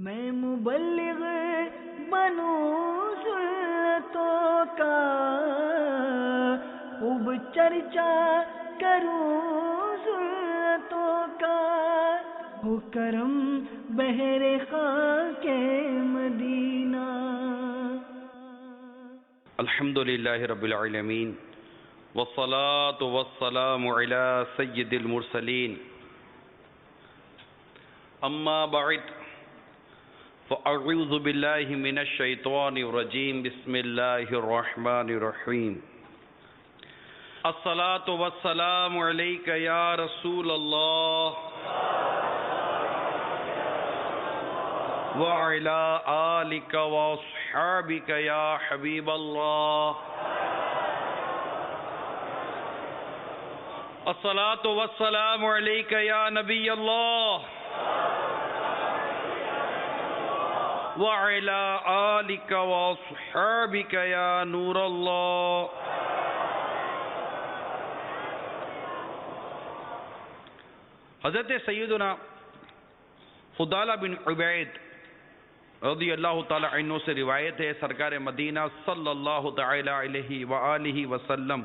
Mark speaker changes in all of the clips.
Speaker 1: میں مبلغ بنوں سنتوں کا، خوب چرچا کروں سنتوں کا، ہو کرم بہر خاک مدینہ۔
Speaker 2: الحمدللہ رب العالمین، والصلاة والسلام علی سید المرسلین، اما بعد فاعوذ باللہ من الشیطان الرجیم، بسم اللہ الرحمن الرحیم۔ الصلاة والسلام علیک یا رسول اللہ وعلی آلک واصحابک یا حبیب اللہ۔ الصلاة والسلام علیک یا نبی اللہ وعلی آلک واصحابک یا نور اللہ۔ حضرت سیدنا فضالہ بن عبید رضی اللہ تعالی عنہ سے روایت ہے، سرکار مدینہ صلی اللہ تعالی علیہ وآلہ وسلم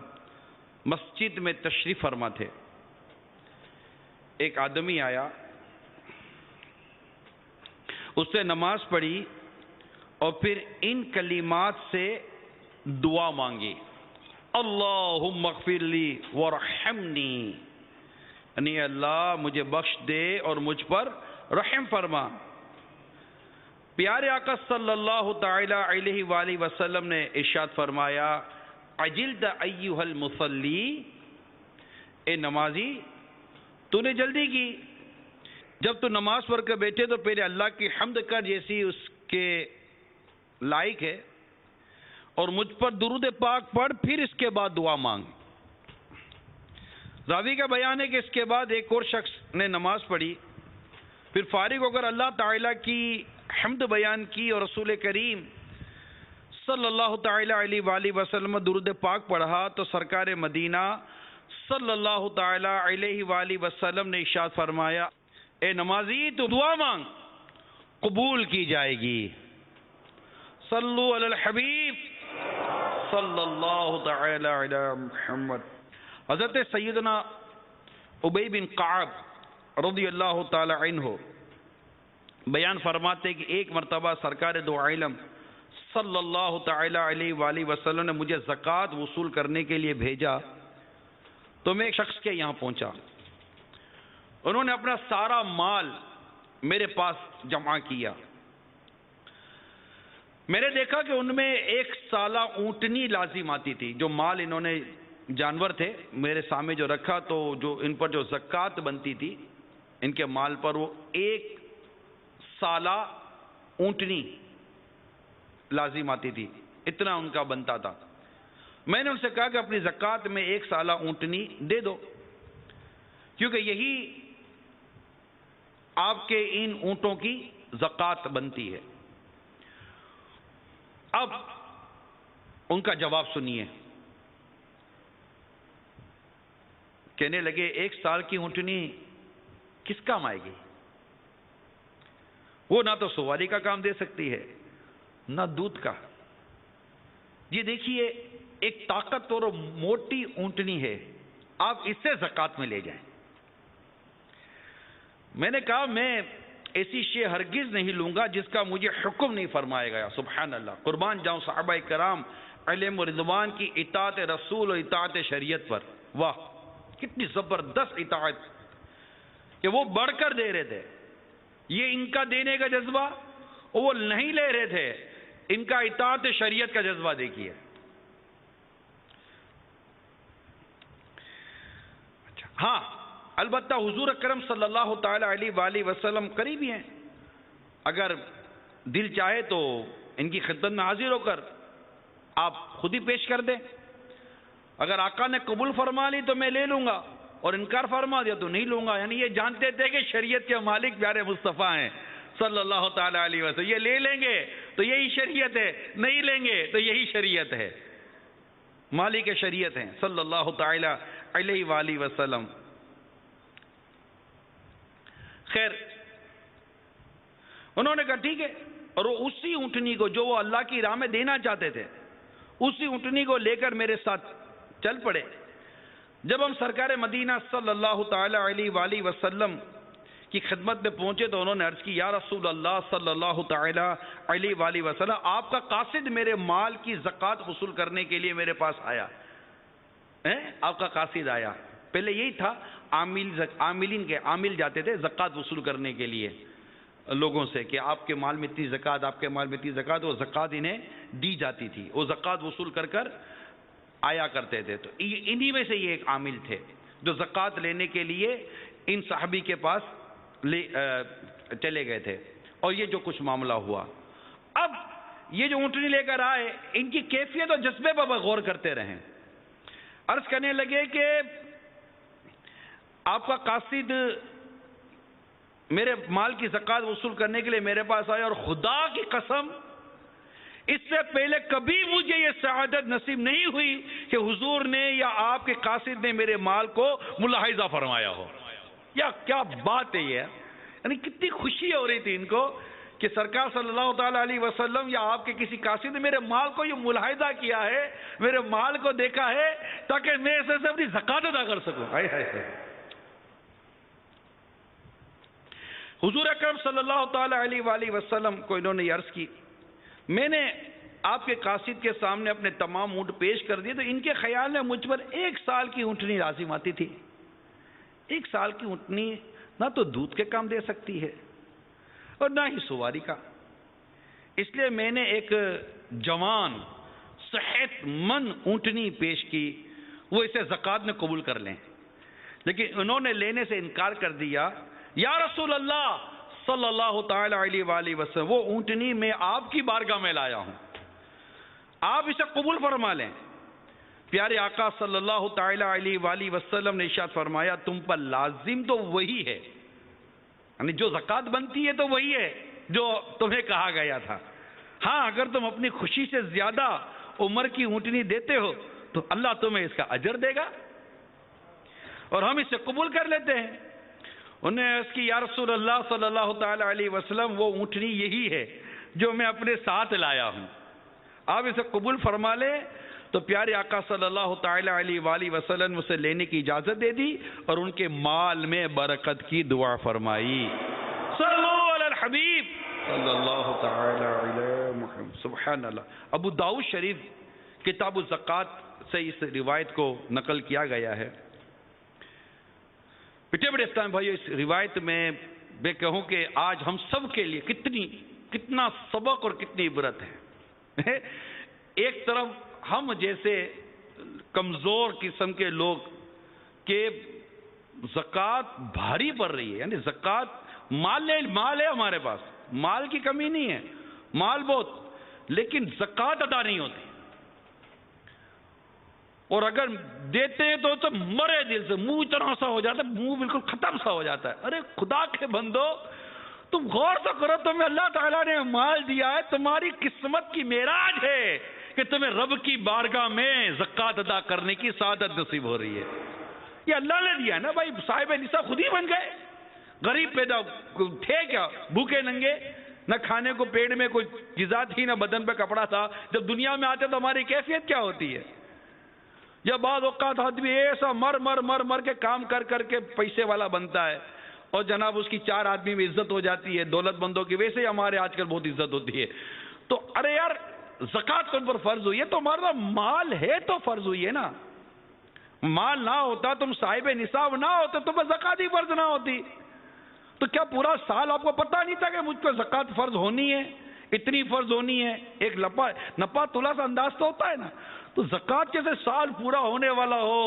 Speaker 2: مسجد میں تشریف فرما تھے۔ ایک آدمی آیا، اس سے نماز پڑھی اور پھر ان کلمات سے دعا مانگی، اللہم اغفر لی ورحمنی، یعنی اللہ مجھے بخش دے اور مجھ پر رحم فرما۔ پیارے آقا صلی اللہ تعالی علیہ وآلہ وسلم نے ارشاد فرمایا، عجلت ایہا المصلی، اے نمازی تو نے جلدی کی، جب تو نماز پڑھ کر بیٹھے تو پہلے اللہ کی حمد کر جیسی اس کے لائق ہے، اور مجھ پر درود پاک پڑھ، پھر اس کے بعد دعا مانگ۔ راوی کا بیان ہے کہ اس کے بعد ایک اور شخص نے نماز پڑھی، پھر فارغ ہو کر اللہ تعالیٰ کی حمد بیان کی اور رسول کریم صلی اللہ تعالی علیہ وآلہ وسلم درود پاک پڑھا، تو سرکار مدینہ صلی اللہ تعالی علیہ وآلہ وسلم نے ارشاد فرمایا، اے نمازی تو دعا مانگ، قبول کی جائے گی۔ صلو علی الحبیب صلی اللہ تعالی علی محمد۔ حضرت سیدنا ابی بن کعب رضی اللہ تعالی عنہ بیان فرماتے کہ ایک مرتبہ سرکار دو عالم صلی اللہ تعالی علیہ وآلہ وسلم نے مجھے زکوٰۃ وصول کرنے کے لیے بھیجا، تو میں ایک شخص کے یہاں پہنچا، انہوں نے اپنا سارا مال میرے پاس جمع کیا۔ میں نے دیکھا کہ ان میں ایک سالہ اونٹنی لازم آتی تھی، جو مال انہوں نے جانور تھے میرے سامنے جو رکھا، تو جو ان پر جو زکوٰۃ بنتی تھی ان کے مال پر، وہ ایک سالہ اونٹنی لازم آتی تھی، اتنا ان کا بنتا تھا۔ میں نے ان سے کہا کہ اپنی زکوٰۃ میں ایک سالہ اونٹنی دے دو، کیونکہ یہی آپ کے ان اونٹوں کی زکوٰۃ بنتی ہے۔ اب ان کا جواب سنیے، کہنے لگے ایک سال کی اونٹنی کس کام آئے گی؟ وہ نہ تو سواری کا کام دے سکتی ہے، نہ دودھ کا۔ یہ دیکھیے ایک طاقتور اور موٹی اونٹنی ہے، آپ اس سے زکوٰۃ میں لے جائیں۔ میں نے کہا میں ایسی شے ہرگز نہیں لوں گا جس کا مجھے حکم نہیں فرمایا گیا۔ سبحان اللہ، قربان جاؤں صحابہ کرام علیہم رضوان کی اطاعت رسول اور اطاعت شریعت پر۔ واہ کتنی زبردست اطاعت کہ وہ بڑھ کر دے رہے تھے، یہ ان کا دینے کا جذبہ، وہ نہیں لے رہے تھے، ان کا اطاعت شریعت کا جذبہ دیکھیے۔ ہاں البتہ حضور اکرم صلی اللہ تعالی علیہ وآلہ وسلم قریبی ہیں، اگر دل چاہے تو ان کی خدمت میں حاضر ہو کر آپ خود ہی پیش کر دیں۔ اگر آقا نے قبول فرما لی تو میں لے لوں گا، اور انکار فرما دیا تو نہیں لوں گا۔ یعنی یہ جانتے تھے کہ شریعت کے مالک پیارے مصطفیٰ ہیں صلی اللہ تعالی علیہ وسلم، یہ لے لیں گے تو یہی شریعت ہے، نہیں لیں گے تو یہی شریعت ہے، مالک شریعت ہیں صلی اللہ تعالی علیہ وآلہ وسلم۔ خیر انہوں نے کہا ٹھیک ہے، اور وہ اسی اونٹنی کو جو وہ اللہ کی راہ میں دینا چاہتے تھے، اسی اونٹنی کو لے کر میرے ساتھ چل پڑے۔ جب ہم سرکار مدینہ صلی اللہ تعالی علیہ وآلہ وسلم کی خدمت میں پہنچے تو انہوں نے عرض کی، یا رسول اللہ صلی اللہ تعالی علیہ وآلہ وسلم، آپ کا قاصد میرے مال کی زکوٰۃ وصول کرنے کے لیے میرے پاس آیا، آپ کا قاصد آیا۔ پہلے یہی تھا، عامل جاتے تھے زکوٰۃ وصول کرنے کے لیے لوگوں سے، کہ آپ کے مال میں اتنی زکوٰۃ، آپ کے مال میں اتنی زکوٰۃ، وہ زکوٰۃ انہیں دی جاتی تھی، وہ زکوٰۃ وصول کر کر آیا کرتے تھے۔ تو انہی میں سے یہ ایک عامل تھے جو زکوٰۃ لینے کے لیے ان صحابی کے پاس چلے گئے تھے، اور یہ جو کچھ معاملہ ہوا۔ اب یہ جو اونٹنی لے کر آئے، ان کی کیفیت اور جذبے پر غور کرتے رہیں۔ عرض کرنے لگے کہ آپ کا قاصد میرے مال کی زکوٰۃ وصول کرنے کے لیے میرے پاس آیا، اور خدا کی قسم اس سے پہلے کبھی مجھے یہ سعادت نصیب نہیں ہوئی کہ حضور نے یا آپ کے قاصد نے میرے مال کو ملاحظہ فرمایا ہو۔ یا کیا بات ہے یہ، یعنی کتنی خوشی ہو رہی تھی ان کو کہ سرکار صلی اللہ تعالی علیہ وسلم یا آپ کے کسی قاصد نے میرے مال کو یہ ملاحظہ کیا ہے، میرے مال کو دیکھا ہے، تاکہ میں اسے سے اپنی زکوٰۃ ادا کر سکوں۔ حضور اکرم صلی اللہ تعالی علیہ وآلہ وسلم کو انہوں نے یہ عرض کی، میں نے آپ کے قاصد کے سامنے اپنے تمام اونٹ پیش کر دیے، تو ان کے خیال میں مجھ پر 1 سال کی اونٹنی لازم آتی تھی۔ 1 سال کی اونٹنی نہ تو دودھ کے کام دے سکتی ہے اور نہ ہی سواری کا، اس لیے میں نے ایک جوان صحت مند اونٹنی پیش کی، وہ اسے زکوٰۃ میں قبول کر لیں، لیکن انہوں نے لینے سے انکار کر دیا۔ یا رسول اللہ صلی اللہ تعالی علیہ وآلہ وسلم، وہ اونٹنی میں آپ کی بارگاہ میں لایا ہوں، آپ اسے قبول فرما لیں۔ پیارے آقا صلی اللہ تعالی علیہ وآلہ وسلم نے ارشاد فرمایا، تم پر لازم تو وہی ہے، یعنی جو زکوٰۃ بنتی ہے تو وہی ہے جو تمہیں کہا گیا تھا، ہاں اگر تم اپنی خوشی سے زیادہ عمر کی اونٹنی دیتے ہو تو اللہ تمہیں اس کا اجر دے گا، اور ہم اسے قبول کر لیتے ہیں۔ انہوں نے عرض کی، یا رسول اللہ صلی اللہ تعالی علیہ وسلم، وہ اونٹنی یہی ہے جو میں اپنے ساتھ لایا ہوں، آپ اسے قبول فرما لیں۔ تو پیارے آقا صلی اللہ تعالی علیہ وآلہ وسلم اسے لینے کی اجازت دے دی، اور ان کے مال میں برکت کی دعا فرمائی۔ صلو علی الحبیب صلی اللہ تعالی علیہ محمد۔ سبحان اللہ۔ ابو داؤد شریف کتاب الزکوٰۃ سے اس روایت کو نقل کیا گیا ہے۔ بیٹے بڑے اسلام بھائیو، اس روایت میں میں کہوں کہ آج ہم سب کے لیے کتنا سبق اور کتنی عبرت ہے۔ ایک طرف ہم جیسے کمزور قسم کے لوگ کہ زکوٰۃ بھاری پڑ رہی ہے، یعنی زکوٰۃ مال ہے ہمارے پاس، مال کی کمی نہیں ہے، مال بہت، لیکن زکوٰۃ ادا نہیں ہوتی، اور اگر دیتے ہیں تو مرے دل سے، منہ اتنا سا ہو جاتا ہے، منہ بالکل ختم سا ہو جاتا ہے۔ ارے خدا کے بندو، تم غور تو کرو، تمہیں اللہ تعالیٰ نے مال دیا ہے، تمہاری قسمت کی معراج ہے کہ تمہیں رب کی بارگاہ میں زکوٰۃ ادا کرنے کی سعادت نصیب ہو رہی ہے۔ یہ اللہ نے دیا ہے نا بھائی، صاحب نصاب خود ہی بن گئے، غریب پیدا تھے کیا، بھوکے ننگے، نہ کھانے کو پیٹ میں کوئی غذا تھی، نہ بدن پہ کپڑا تھا۔ جب دنیا میں آتے تو ہماری کیفیت کیا ہوتی ہے؟ جب بعض اوقات آدمی ایسا مر کے کام کر کے پیسے والا بنتا ہے، اور جناب اس کی 4 آدمی میں عزت ہو جاتی ہے، دولت مندوں کی، ویسے ہی ہمارے آج کل بہت عزت ہوتی ہے۔ تو ارے یار، زکوٰۃ تم پر فرض ہوئی ہے تو ہمارا مال ہے تو فرض ہوئی ہے نا، مال نہ ہوتا، تم صاحب نصاب نہ ہوتے، تم پر زکوٰۃ ہی فرض نہ ہوتی۔ تو کیا پورا سال آپ کو پتہ نہیں تھا کہ مجھ پر زکوٰۃ فرض ہونی ہے، اتنی فرض ہونی ہے؟ ایک نپا تلا سا انداز تو ہوتا ہے نا، تو زکوٰۃ جیسے سال پورا ہونے والا ہو،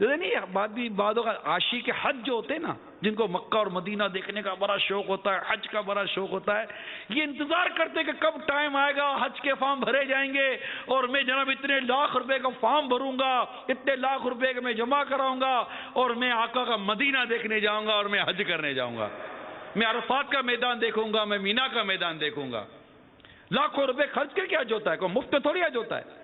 Speaker 2: نہیں بعدوں کا عاشق حج جو ہوتے ہیں نا، جن کو مکہ اور مدینہ دیکھنے کا بڑا شوق ہوتا ہے، حج کا بڑا شوق ہوتا ہے، یہ انتظار کرتے کہ کب ٹائم آئے گا، حج کے فارم بھرے جائیں گے، اور میں جناب اتنے لاکھ روپے کا فارم بھروں گا، اتنے لاکھ روپے کا میں جمع کراؤں گا، اور میں آقا کا مدینہ دیکھنے جاؤں گا، اور میں حج کرنے جاؤں گا، میں عرفات کا میدان دیکھوں گا، میں مینا کا میدان دیکھوں گا۔ لاکھوں روپے خرچ کر کے حج ہوتا ہے، کوئی مفت تھوڑی حج ہوتا ہے۔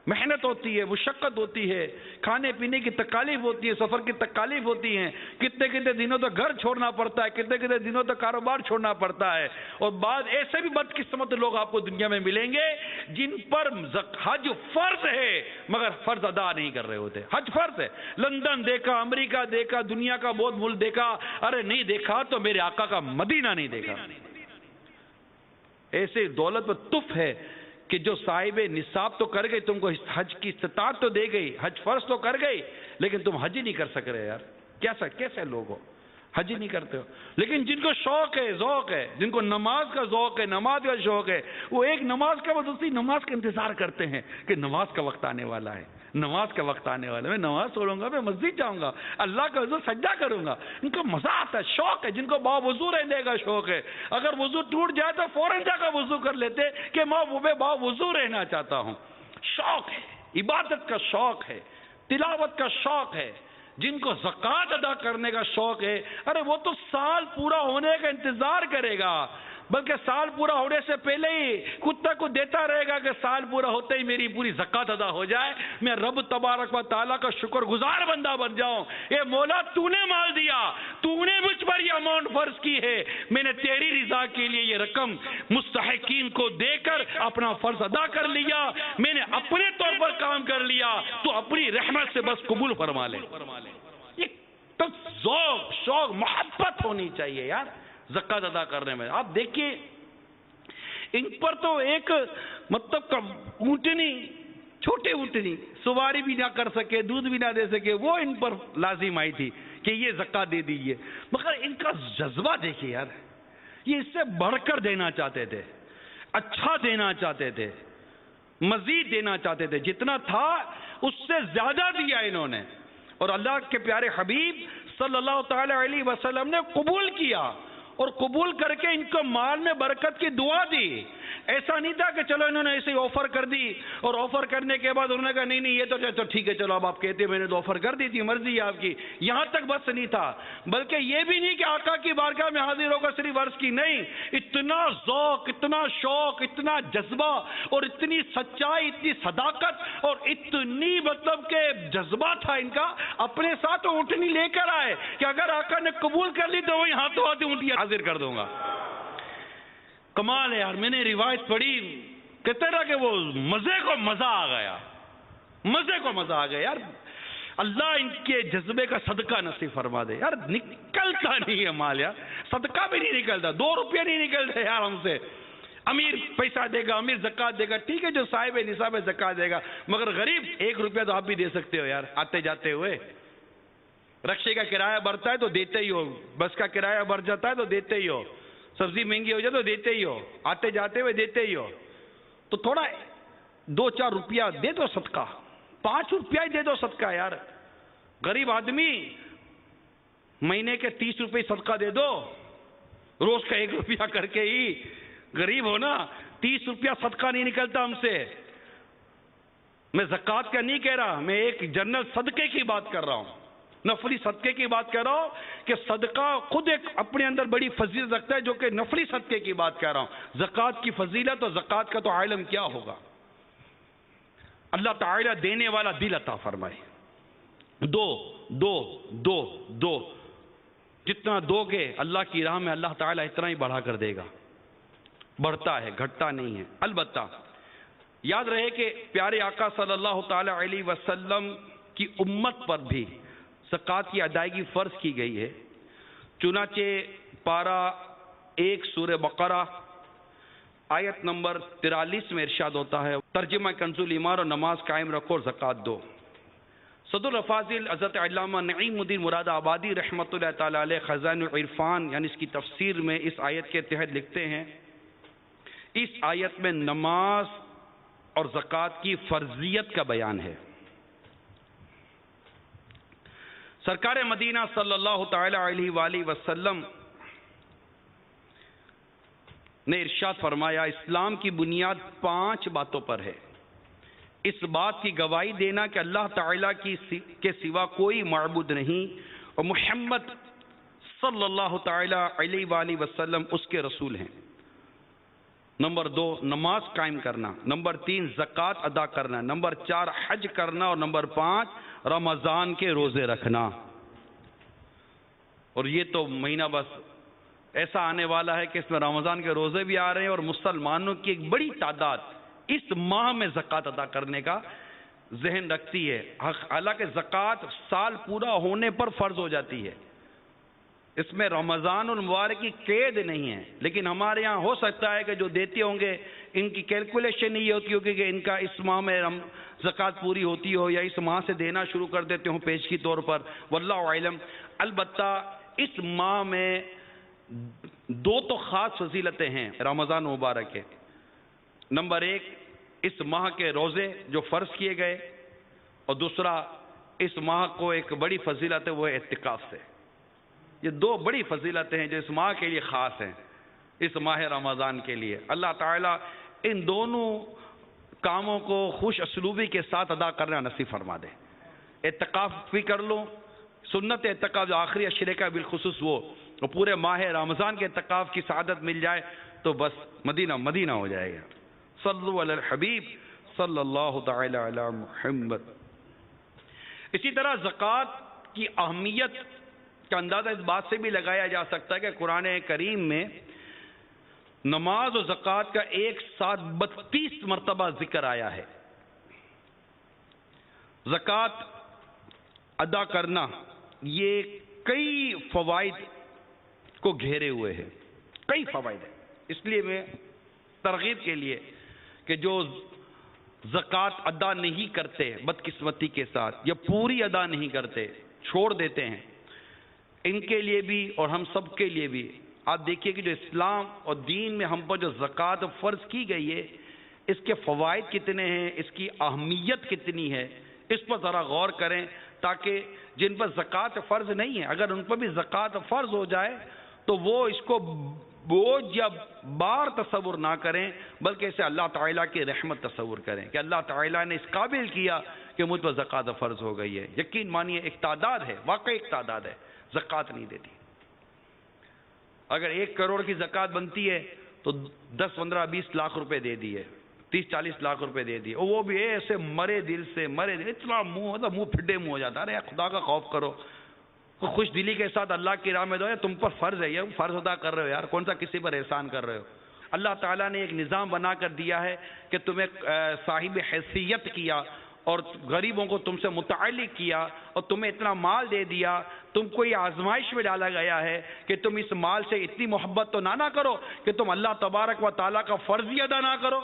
Speaker 2: محنت ہوتی ہے، مشقت ہوتی ہے، کھانے پینے کی تکالیف ہوتی ہے، سفر کی تکالیف ہوتی ہیں، کتنے کتنے دنوں تک گھر چھوڑنا پڑتا ہے، کتنے کتنے دنوں تک کاروبار چھوڑنا پڑتا ہے. اور بعض ایسے بھی بدقسمت لوگ آپ کو دنیا میں ملیں گے جن پر حج فرض ہے مگر فرض ادا نہیں کر رہے ہوتے. حج فرض ہے، لندن دیکھا، امریکہ دیکھا، دنیا کا بہت ملک دیکھا، ارے نہیں دیکھا تو میرے آقا کا مدینہ نہیں دیکھا. ایسے دولت پر تف ہے کہ جو صاحب نصاب تو کر گئی، تم کو حج کی استطاعت تو دے گئی، حج فرض تو کر گئی، لیکن تم حج ہی نہیں کر سک رہے. یار کیسے لوگ ہو، حج ہی نہیں کرتے ہو. لیکن جن کو شوق ہے، ذوق ہے، جن کو نماز کا ذوق ہے، نماز کا شوق ہے، وہ ایک نماز کا دوسری نماز کا انتظار کرتے ہیں کہ نماز کا وقت آنے والا ہے، نماز کا وقت آنے والا ہے، میں نماز پڑھوں گا، میں مسجد جاؤں گا، اللہ کا حضور سجدہ کروں گا. ان کو مزہ آتا ہے، شوق ہے. جن کو باوضو رہنے کا شوق ہے، اگر وضو ٹوٹ جائے تو فوراً جا کر وضو کر لیتے کہ میں باوضو رہنا چاہتا ہوں. شوق ہے، عبادت کا شوق ہے، تلاوت کا شوق ہے. جن کو زکوٰۃ ادا کرنے کا شوق ہے، ارے وہ تو سال پورا ہونے کا انتظار کرے گا، بلکہ سال پورا ہونے سے پہلے ہی کتا کو دیتا رہے گا کہ سال پورا ہوتے ہی میری پوری زکوٰۃ ادا ہو جائے، میں رب تبارک و تعالیٰ کا شکر گزار بندہ بن جاؤں. اے مولا تو نے مال دیا، تو نے مجھ پر یہ اماؤنٹ فرض کی ہے، میں نے تیری رضا کے لیے یہ رقم مستحقین کو دے کر اپنا فرض ادا کر لیا، میں نے اپنے طور پر کام کر لیا، تو اپنی رحمت سے بس قبول فرما لے. یہ تو ذوق، شوق، محبت ہونی چاہیے یار زکوٰۃ ادا کرنے میں. آپ دیکھیے ان پر تو ایک مطلب اونٹنی، چھوٹی اونٹنی، سواری بھی نہ کر سکے، دودھ بھی نہ دے سکے، وہ ان پر لازم آئی تھی کہ یہ زکوٰۃ دے دیجیے. مگر ان کا جذبہ دیکھیے یار، یہ اس سے بڑھ کر دینا چاہتے تھے، اچھا دینا چاہتے تھے، مزید دینا چاہتے تھے. جتنا تھا اس سے زیادہ دیا انہوں نے، اور اللہ کے پیارے حبیب صلی اللہ تعالی علیہ وسلم نے قبول کیا، اور قبول کر کے ان کو مال میں برکت کی دعا دی. ایسا نہیں تھا کہ چلو انہوں نے ایسے آفر کر دی، اور آفر کرنے کے بعد انہوں نے کہا نہیں یہ تو ٹھیک ہے، چلو اب آپ کہتے ہیں میں نے تو آفر کر دی تھی، مرضی ہے آپ کی. یہاں تک بس نہیں تھا، بلکہ یہ بھی نہیں کہ آقا کی بارگاہ میں حاضر ہو کر صرف عرض کی، نہیں، اتنا ذوق، اتنا شوق، اتنا جذبہ، اور اتنی سچائی، اتنی صداقت، اور اتنی مطلب کہ جذبہ تھا ان کا، اپنے ساتھ اونٹنی لے کر آئے کہ اگر آقا نے قبول کر لی تو وہی ہاتھوں ہاتھ اونٹنی حاضر کر دوں گا. کمال ہے یار. میں نے روایت پڑھی، کہتے رہا کہ وہ مزے کو مزہ آ گیا، مزے کو مزہ آ گیا یار. اللہ ان کے جذبے کا صدقہ نصیب فرما دے یار. نکلتا نہیں ہے مال یار، صدقہ بھی نہیں نکلتا، 2 روپے نہیں نکلتے یار ہم سے. امیر پیسہ دے گا، امیر زکوٰۃ دے گا، ٹھیک ہے جو صاحب نصاب زکوٰۃ دے گا، مگر غریب 1 روپیہ تو آپ بھی دے سکتے ہو یار. آتے جاتے ہوئے رکشے کا کرایہ بڑھتا ہے تو دیتے ہی ہو، بس کا کرایہ بڑھ جاتا ہے تو دیتے ہی ہو، سبزی مہنگی ہو جائے تو دیتے ہی ہو، آتے جاتے ہوئے دیتے ہی ہو. تو تھوڑا 2-4 روپیہ دے دو صدقہ، 5 روپیہ ہی دے دو صدقہ یار. غریب آدمی مہینے کے 30 روپے صدقہ دے دو، روز کا 1 روپیہ کر کے ہی. غریب ہو نا، 30 روپیہ صدقہ نہیں نکلتا ہم سے. میں زکوٰۃ کا نہیں کہہ رہا، میں ایک جنرل صدقے کی بات کر رہا ہوں، نفلی صدقے کی بات کر رہا ہوں کہ صدقہ خود ایک اپنے اندر بڑی فضیلت رکھتا ہے، جو کہ نفلی صدقے کی بات کر رہا ہوں. زکوٰۃ کی فضیلت اور زکوٰۃ کا تو عالم کیا ہوگا. اللہ تعالیٰ دینے والا دل عطا فرمائے. دو دو دو دو جتنا دو گے اللہ کی راہ میں اللہ تعالیٰ اتنا ہی بڑھا کر دے گا، بڑھتا ہے، گھٹتا نہیں ہے. البتہ یاد رہے کہ پیارے آقا صلی اللہ تعالی علیہ وسلم کی امت پر بھی زکوٰۃ کی ادائیگی فرض کی گئی ہے. چنانچہ پارہ 1 سورہ بقرہ آیت نمبر 43 میں ارشاد ہوتا ہے، ترجمہ کنز الایمان، اور نماز قائم رکھو اور زکوٰۃ دو. صدر الافاضل حضرت علامہ نعیم الدین مراد آبادی رحمۃ اللہ تعالی علیہ خزائن العرفان یعنی اس کی تفسیر میں اس آیت کے تحت لکھتے ہیں، اس آیت میں نماز اور زکوٰۃ کی فرضیت کا بیان ہے. سرکار مدینہ صلی اللہ تعالی علیہ وآلہ وسلم نے ارشاد فرمایا، اسلام کی بنیاد 5 باتوں پر ہے. اس بات کی گواہی دینا کہ اللہ تعالیٰ کے سوا کوئی معبود نہیں، اور محمد صلی اللہ تعالی علیہ وآلہ وسلم اس کے رسول ہیں. نمبر 2 نماز قائم کرنا، نمبر 3 زکوٰۃ ادا کرنا، نمبر 4 حج کرنا، اور نمبر 5 رمضان کے روزے رکھنا۔ اور یہ تو مہینہ بس ایسا آنے والا ہے کہ اس میں رمضان کے روزے بھی آ رہے ہیں، اور مسلمانوں کی ایک بڑی تعداد اس ماہ میں زکوٰۃ ادا کرنے کا ذہن رکھتی ہے۔ حالانکہ زکوٰۃ سال پورا ہونے پر فرض ہو جاتی ہے، اس میں رمضان المبارک کی قید نہیں ہے، لیکن ہمارے یہاں ہو سکتا ہے کہ جو دیتے ہوں گے ان کی کیلکولیشن نہیں ہوتی ہوگی کہ ان کا اس ماہ میں زکوٰۃ پوری ہوتی ہو، یا اس ماہ سے دینا شروع کر دیتے ہوں پیش کی طور پر، واللہ اعلم۔ البتہ اس ماہ میں 2 تو خاص فضیلتیں ہیں رمضان مبارک کے۔ نمبر 1 اس ماہ کے روزے جو فرض کیے گئے، اور دوسرا اس ماہ کو ایک بڑی فضیلت ہے وہ اعتکاف سے۔ یہ 2 بڑی فضیلتیں ہیں جو اس ماہ کے لیے خاص ہیں، اس ماہ رمضان کے لیے۔ اللہ تعالیٰ ان دونوں کاموں کو خوش اسلوبی کے ساتھ ادا کرنا نصیب فرما دے۔ اعتکاف بھی کر لو، سنت اعتکاف جو آخری عشرے کا بالخصوص وہ پورے ماہ رمضان کے اعتکاف کی سعادت مل جائے تو بس مدینہ مدینہ ہو جائے گا۔ صلو علی الحبیب صلی اللہ تعالی علی محمد۔ اسی طرح زکوٰۃ کی اہمیت کا اندازہ اس بات سے بھی لگایا جا سکتا ہے کہ قرآن کریم میں نماز و زکوٰۃ کا ایک ساتھ 32 مرتبہ ذکر آیا ہے۔ زکوٰۃ ادا کرنا یہ کئی فوائد کو گھیرے ہوئے ہے، کئی فوائد ہیں۔ اس لیے میں ترغیب کے لیے کہ جو زکوٰۃ ادا نہیں کرتے بدقسمتی کے ساتھ، یا پوری ادا نہیں کرتے، چھوڑ دیتے ہیں، ان کے لیے بھی اور ہم سب کے لیے بھی آپ دیکھیے کہ جو اسلام اور دین میں ہم پر جو زکوٰۃ فرض کی گئی ہے، اس کے فوائد کتنے ہیں، اس کی اہمیت کتنی ہے، اس پر ذرا غور کریں، تاکہ جن پر زکوٰۃ فرض نہیں ہے اگر ان پر بھی زکوٰۃ فرض ہو جائے تو وہ اس کو بوجھ یا بار تصور نہ کریں، بلکہ اسے اللہ تعالیٰ کی رحمت تصور کریں کہ اللہ تعالیٰ نے اس قابل کیا کہ مجھ پر زکوٰۃ فرض ہو گئی ہے۔ یقین مانیے ایک تعداد ہے، واقعی ایک تعداد ہے زکوٰۃ نہیں دیتی۔ اگر 1 کروڑ کی زکوٰۃ بنتی ہے تو 10 15 20 لاکھ روپے دے دیے، 30 40 لاکھ روپے دے دیے، اور وہ بھی ایسے مرے دل سے، اتنا منہ پھڈے منہ ہو جاتا ہے۔ خدا کا خوف کرو، خوش دلی کے ساتھ اللہ کی راہ میں دو، تم پر فرض ہے، یہ فرض ادا کر رہے ہو یار، کون سا کسی پر احسان کر رہے ہو۔ اللہ تعالیٰ نے ایک نظام بنا کر دیا ہے کہ تمہیں صاحب حیثیت کیا اور غریبوں کو تم سے متعلق کیا، اور تمہیں اتنا مال دے دیا، تم کو یہ آزمائش میں ڈالا گیا ہے کہ تم اس مال سے اتنی محبت تو نہ کرو کہ تم اللہ تبارک و تعالیٰ کا فرض ہی ادا نہ کرو۔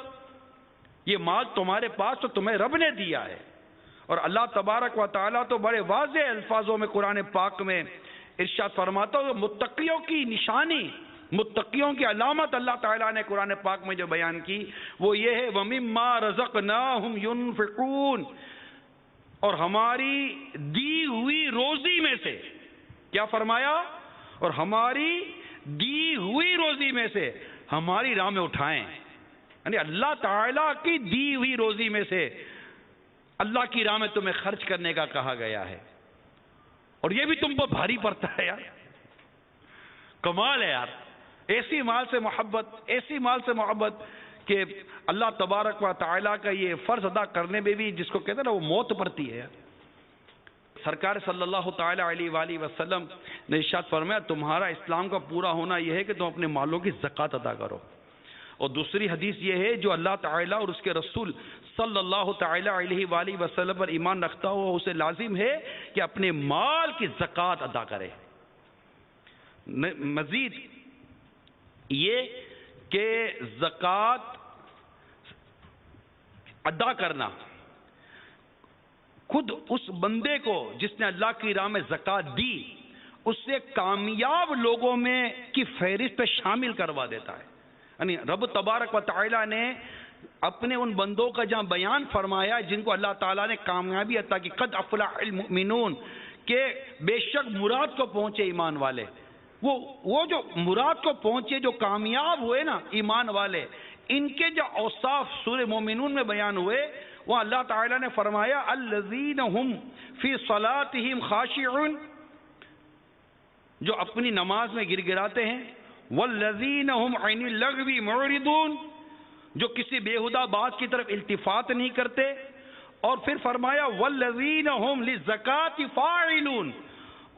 Speaker 2: یہ مال تمہارے پاس تو تمہیں رب نے دیا ہے، اور اللہ تبارک و تعالیٰ تو بڑے واضح الفاظوں میں قرآن پاک میں ارشاد فرماتا ہے، متقیوں کی نشانی، متقیوں کی علامت اللہ تعالیٰ نے قرآن پاک میں جو بیان کی وہ یہ ہے وَمِمَّا رَزَقْنَاهُمْ يُنْفِقُونَ، اور ہماری دی ہوئی روزی میں سے، کیا فرمایا؟ اور ہماری دی ہوئی روزی میں سے ہماری راہ میں اٹھائیں، یعنی اللہ تعالیٰ کی دی ہوئی روزی میں سے اللہ کی راہ میں تمہیں خرچ کرنے کا کہا گیا ہے، اور یہ بھی تم پر بھاری پڑتا ہے یار، کمال ہے یار، ایسی مال سے محبت کہ اللہ تبارک و تعالیٰ کا یہ فرض ادا کرنے میں بھی جس کو کہتے ہیں نا وہ موت پڑتی ہے یار۔ سرکار صلی اللہ تعالیٰ علیہ وآلہ وسلم نے ارشاد فرمایا تمہارا اسلام کا پورا ہونا یہ ہے کہ تم اپنے مالوں کی زکوٰۃ ادا کرو، اور دوسری حدیث یہ ہے جو اللہ تعالیٰ اور اس کے رسول صلی اللہ تعالیٰ علیہ وآلہ وسلم پر ایمان رکھتا ہو اسے لازم ہے کہ اپنے مال کی زکوٰۃ ادا کرے۔ مزید یہ کہ زکوٰۃ ادا کرنا خود اس بندے کو جس نے اللہ کی راہ میں زکوٰۃ دی اس سے کامیاب لوگوں میں کی فہرست پہ شامل کروا دیتا ہے۔ یعنی رب تبارک و تعالیٰ نے اپنے ان بندوں کا جہاں بیان فرمایا جن کو اللہ تعالیٰ نے کامیابی عطا کی، قد افلح المؤمنون، کہ بے شک مراد کو پہنچے ایمان والے، وہ جو مراد کو پہنچے، جو کامیاب ہوئے نا ایمان والے، ان کے جو اوصاف سورہ مومنون میں بیان ہوئے وہ اللہ تعالیٰ نے فرمایا الذین هم فی صلاتہم خاشعون، جو اپنی نماز میں گر گراتے ہیں، والذین هم عن اللغو معرضون، جو کسی بیہودہ بات کی طرف التفات نہیں کرتے. اور پھر فرمایا والذین هم للزکاة فاعلون،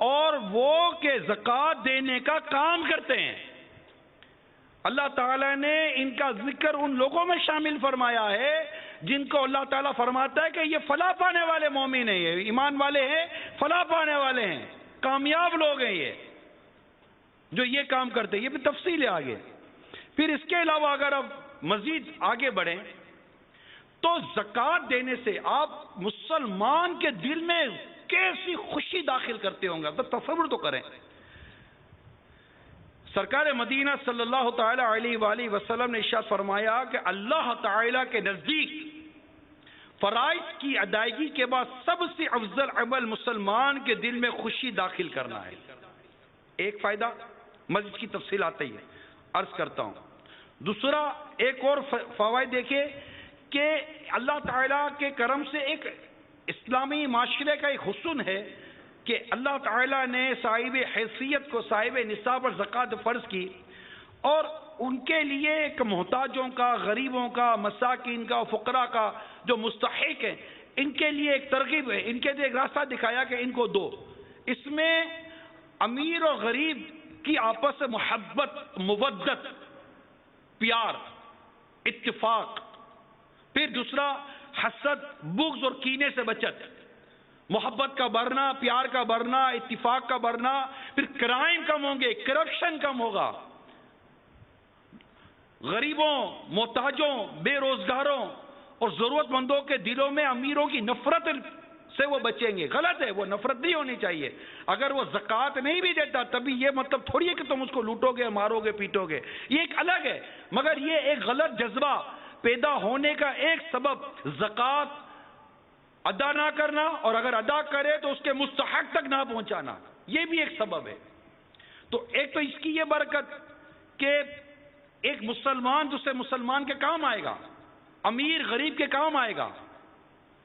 Speaker 2: اور وہ کہ زکوٰۃ دینے کا کام کرتے ہیں. اللہ تعالیٰ نے ان کا ذکر ان لوگوں میں شامل فرمایا ہے جن کو اللہ تعالیٰ فرماتا ہے کہ یہ فلاح پانے والے مومن ہیں، یہ ایمان والے ہیں، فلاح پانے والے ہیں، کامیاب لوگ ہیں یہ جو یہ کام کرتے ہیں. یہ بھی تفصیل ہے آگے. پھر اس کے علاوہ اگر اب مزید آگے بڑھیں تو زکوٰۃ دینے سے آپ مسلمان کے دل میں کیسی خوشی داخل کرتے ہوں گے، تو تصور تو کریں. سرکار مدینہ صلی اللہ تعالی علیہ وآلہ وسلم نے ارشاد فرمایا کہ اللہ تعالی کے نزدیک فرائض کی ادائیگی کے بعد سب سے افضل عمل مسلمان کے دل میں خوشی داخل کرنا ہے. ایک فائدہ مزید کی تفصیل آتی ہے، عرض کرتا ہوں. دوسرا ایک اور فوائد دیکھیں کہ اللہ تعالیٰ کے کرم سے ایک اسلامی معاشرے کا ایک حسن ہے کہ اللہ تعالیٰ نے صاحب حیثیت کو صاحب نصاب اور زکوٰۃ فرض کی، اور ان کے لیے ایک محتاجوں کا، غریبوں کا، مساکین کا، فقراء کا جو مستحق ہیں ان کے لیے ایک ترغیب ہے، ان کے لیے ایک راستہ دکھایا کہ ان کو دو. اس میں امیر اور غریب کی آپس میں محبت، مودت، پیار، اتفاق. پھر دوسرا حسد، بغض اور کینے سے بچت، محبت کا بڑھنا، پیار کا بڑھنا، اتفاق کا بڑھنا. پھر کرائم کم ہوں گے، کرپشن کم ہوگا، غریبوں، محتاجوں، بے روزگاروں اور ضرورت مندوں کے دلوں میں امیروں کی نفرت سے وہ بچیں گے. غلط ہے، وہ نفرت نہیں ہونی چاہیے. اگر وہ زکوٰۃ نہیں بھی دیتا تبھی یہ مطلب تھوڑی ہے کہ تم اس کو لوٹو گے، مارو گے، پیٹو گے، یہ ایک الگ ہے. مگر یہ ایک غلط جذبہ پیدا ہونے کا ایک سبب زکوٰۃ ادا نہ کرنا، اور اگر ادا کرے تو اس کے مستحق تک نہ پہنچانا، یہ بھی ایک سبب ہے. تو ایک تو اس کی یہ برکت کہ ایک مسلمان دوسرے مسلمان کے کام آئے گا، امیر غریب کے کام آئے گا،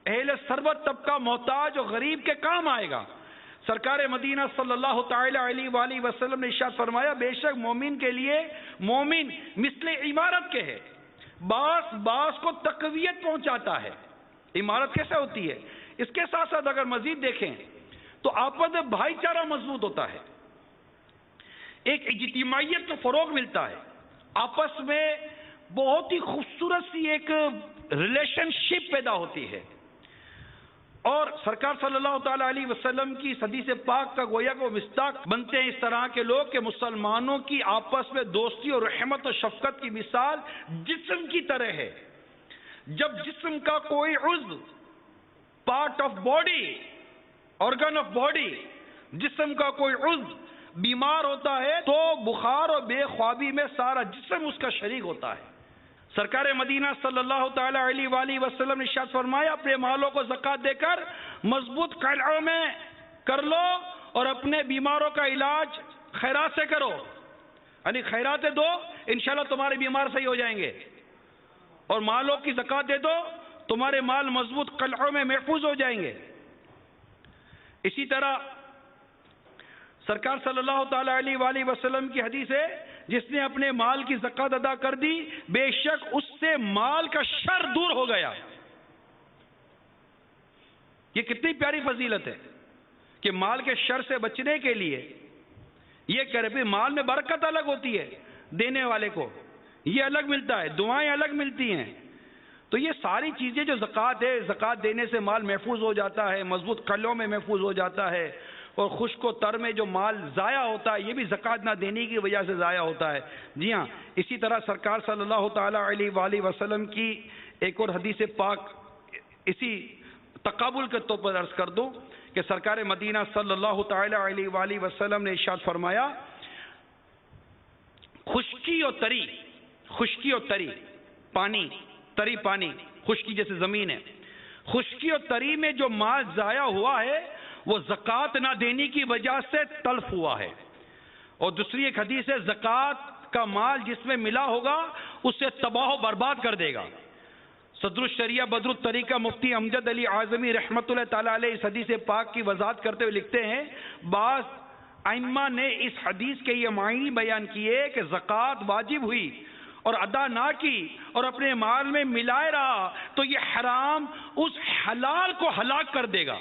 Speaker 2: اہل ثروت طبقہ محتاج اور غریب کے کام آئے گا. سرکار مدینہ صلی اللہ تعالی علیہ وآلہ وسلم نے ارشاد فرمایا بے شک مومن کے لیے مومن مثل عمارت کے ہے، باس کو تقویت پہنچاتا ہے. عمارت کیسے ہوتی ہے؟ اس کے ساتھ ساتھ اگر مزید دیکھیں تو آپس میں بھائی چارہ مضبوط ہوتا ہے، ایک اجتماعیت کو فروغ ملتا ہے، آپس میں بہت ہی خوبصورت سی ایک ریلیشن شپ پیدا ہوتی ہے. اور سرکار صلی اللہ تعالی علیہ وسلم کی حدیث پاک کا گویا کہ وہ مصداق بنتے ہیں اس طرح کے لوگ کہ مسلمانوں کی آپس میں دوستی اور رحمت اور شفقت کی مثال جسم کی طرح ہے. جب جسم کا کوئی عضو، part of body, organ of body, جسم کا کوئی عضو بیمار ہوتا ہے تو بخار اور بے خوابی میں سارا جسم اس کا شریک ہوتا ہے. سرکار مدینہ صلی اللہ تعالی علیہ وآلہ وسلم نے ارشاد فرمایا اپنے مالوں کو زکوٰۃ دے کر مضبوط قلعوں میں کر لو اور اپنے بیماروں کا علاج خیرات سے کرو، یعنی خیرات دو، انشاءاللہ تمہارے بیمار صحیح ہو جائیں گے. اور مالوں کی زکوٰۃ دے دو، تمہارے مال مضبوط قلعوں میں محفوظ ہو جائیں گے. اسی طرح سرکار صلی اللہ تعالی علیہ وآلہ وسلم کی حدیث ہے جس نے اپنے مال کی زکوٰۃ ادا کر دی بے شک اس سے مال کا شر دور ہو گیا. یہ کتنی پیاری فضیلت ہے کہ مال کے شر سے بچنے کے لیے یہ کرے. پھر مال میں برکت الگ ہوتی ہے، دینے والے کو یہ الگ ملتا ہے، دعائیں الگ ملتی ہیں. تو یہ ساری چیزیں جو زکوٰۃ ہے، زکوٰۃ دینے سے مال محفوظ ہو جاتا ہے، مضبوط قلعوں میں محفوظ ہو جاتا ہے، اور خشک و تر میں جو مال ضائع ہوتا ہے یہ بھی زکوٰۃ نہ دینے کی وجہ سے ضائع ہوتا ہے. جی ہاں، اسی طرح سرکار صلی اللہ تعالی علیہ وآلہ وسلم کی ایک اور حدیث پاک اسی تقابل کے طور پر عرض کر دوں کہ سرکار مدینہ صلی اللہ تعالی علیہ وآلہ وسلم نے ارشاد فرمایا خشکی اور تری پانی، تری پانی، خشکی جیسے زمین ہے، خشکی اور تری میں جو مال ضائع ہوا ہے وہ زکوٰۃ نہ دینے کی وجہ سے تلف ہوا ہے. اور دوسری ایک حدیث ہے زکوٰۃ کا مال جس میں ملا ہوگا اسے تباہ و برباد کر دے گا. صدر الشریعہ بدر الطریقہ مفتی امجد علی اعظمی رحمۃ اللہ تعالی علیہ اس حدیث پاک کی وضاحت کرتے ہوئے لکھتے ہیں بعض ائمہ نے اس حدیث کے یہ معنی بیان کیے کہ زکوٰۃ واجب ہوئی اور ادا نہ کی اور اپنے مال میں ملائے رہا تو یہ حرام اس حلال کو ہلاک کر دے گا.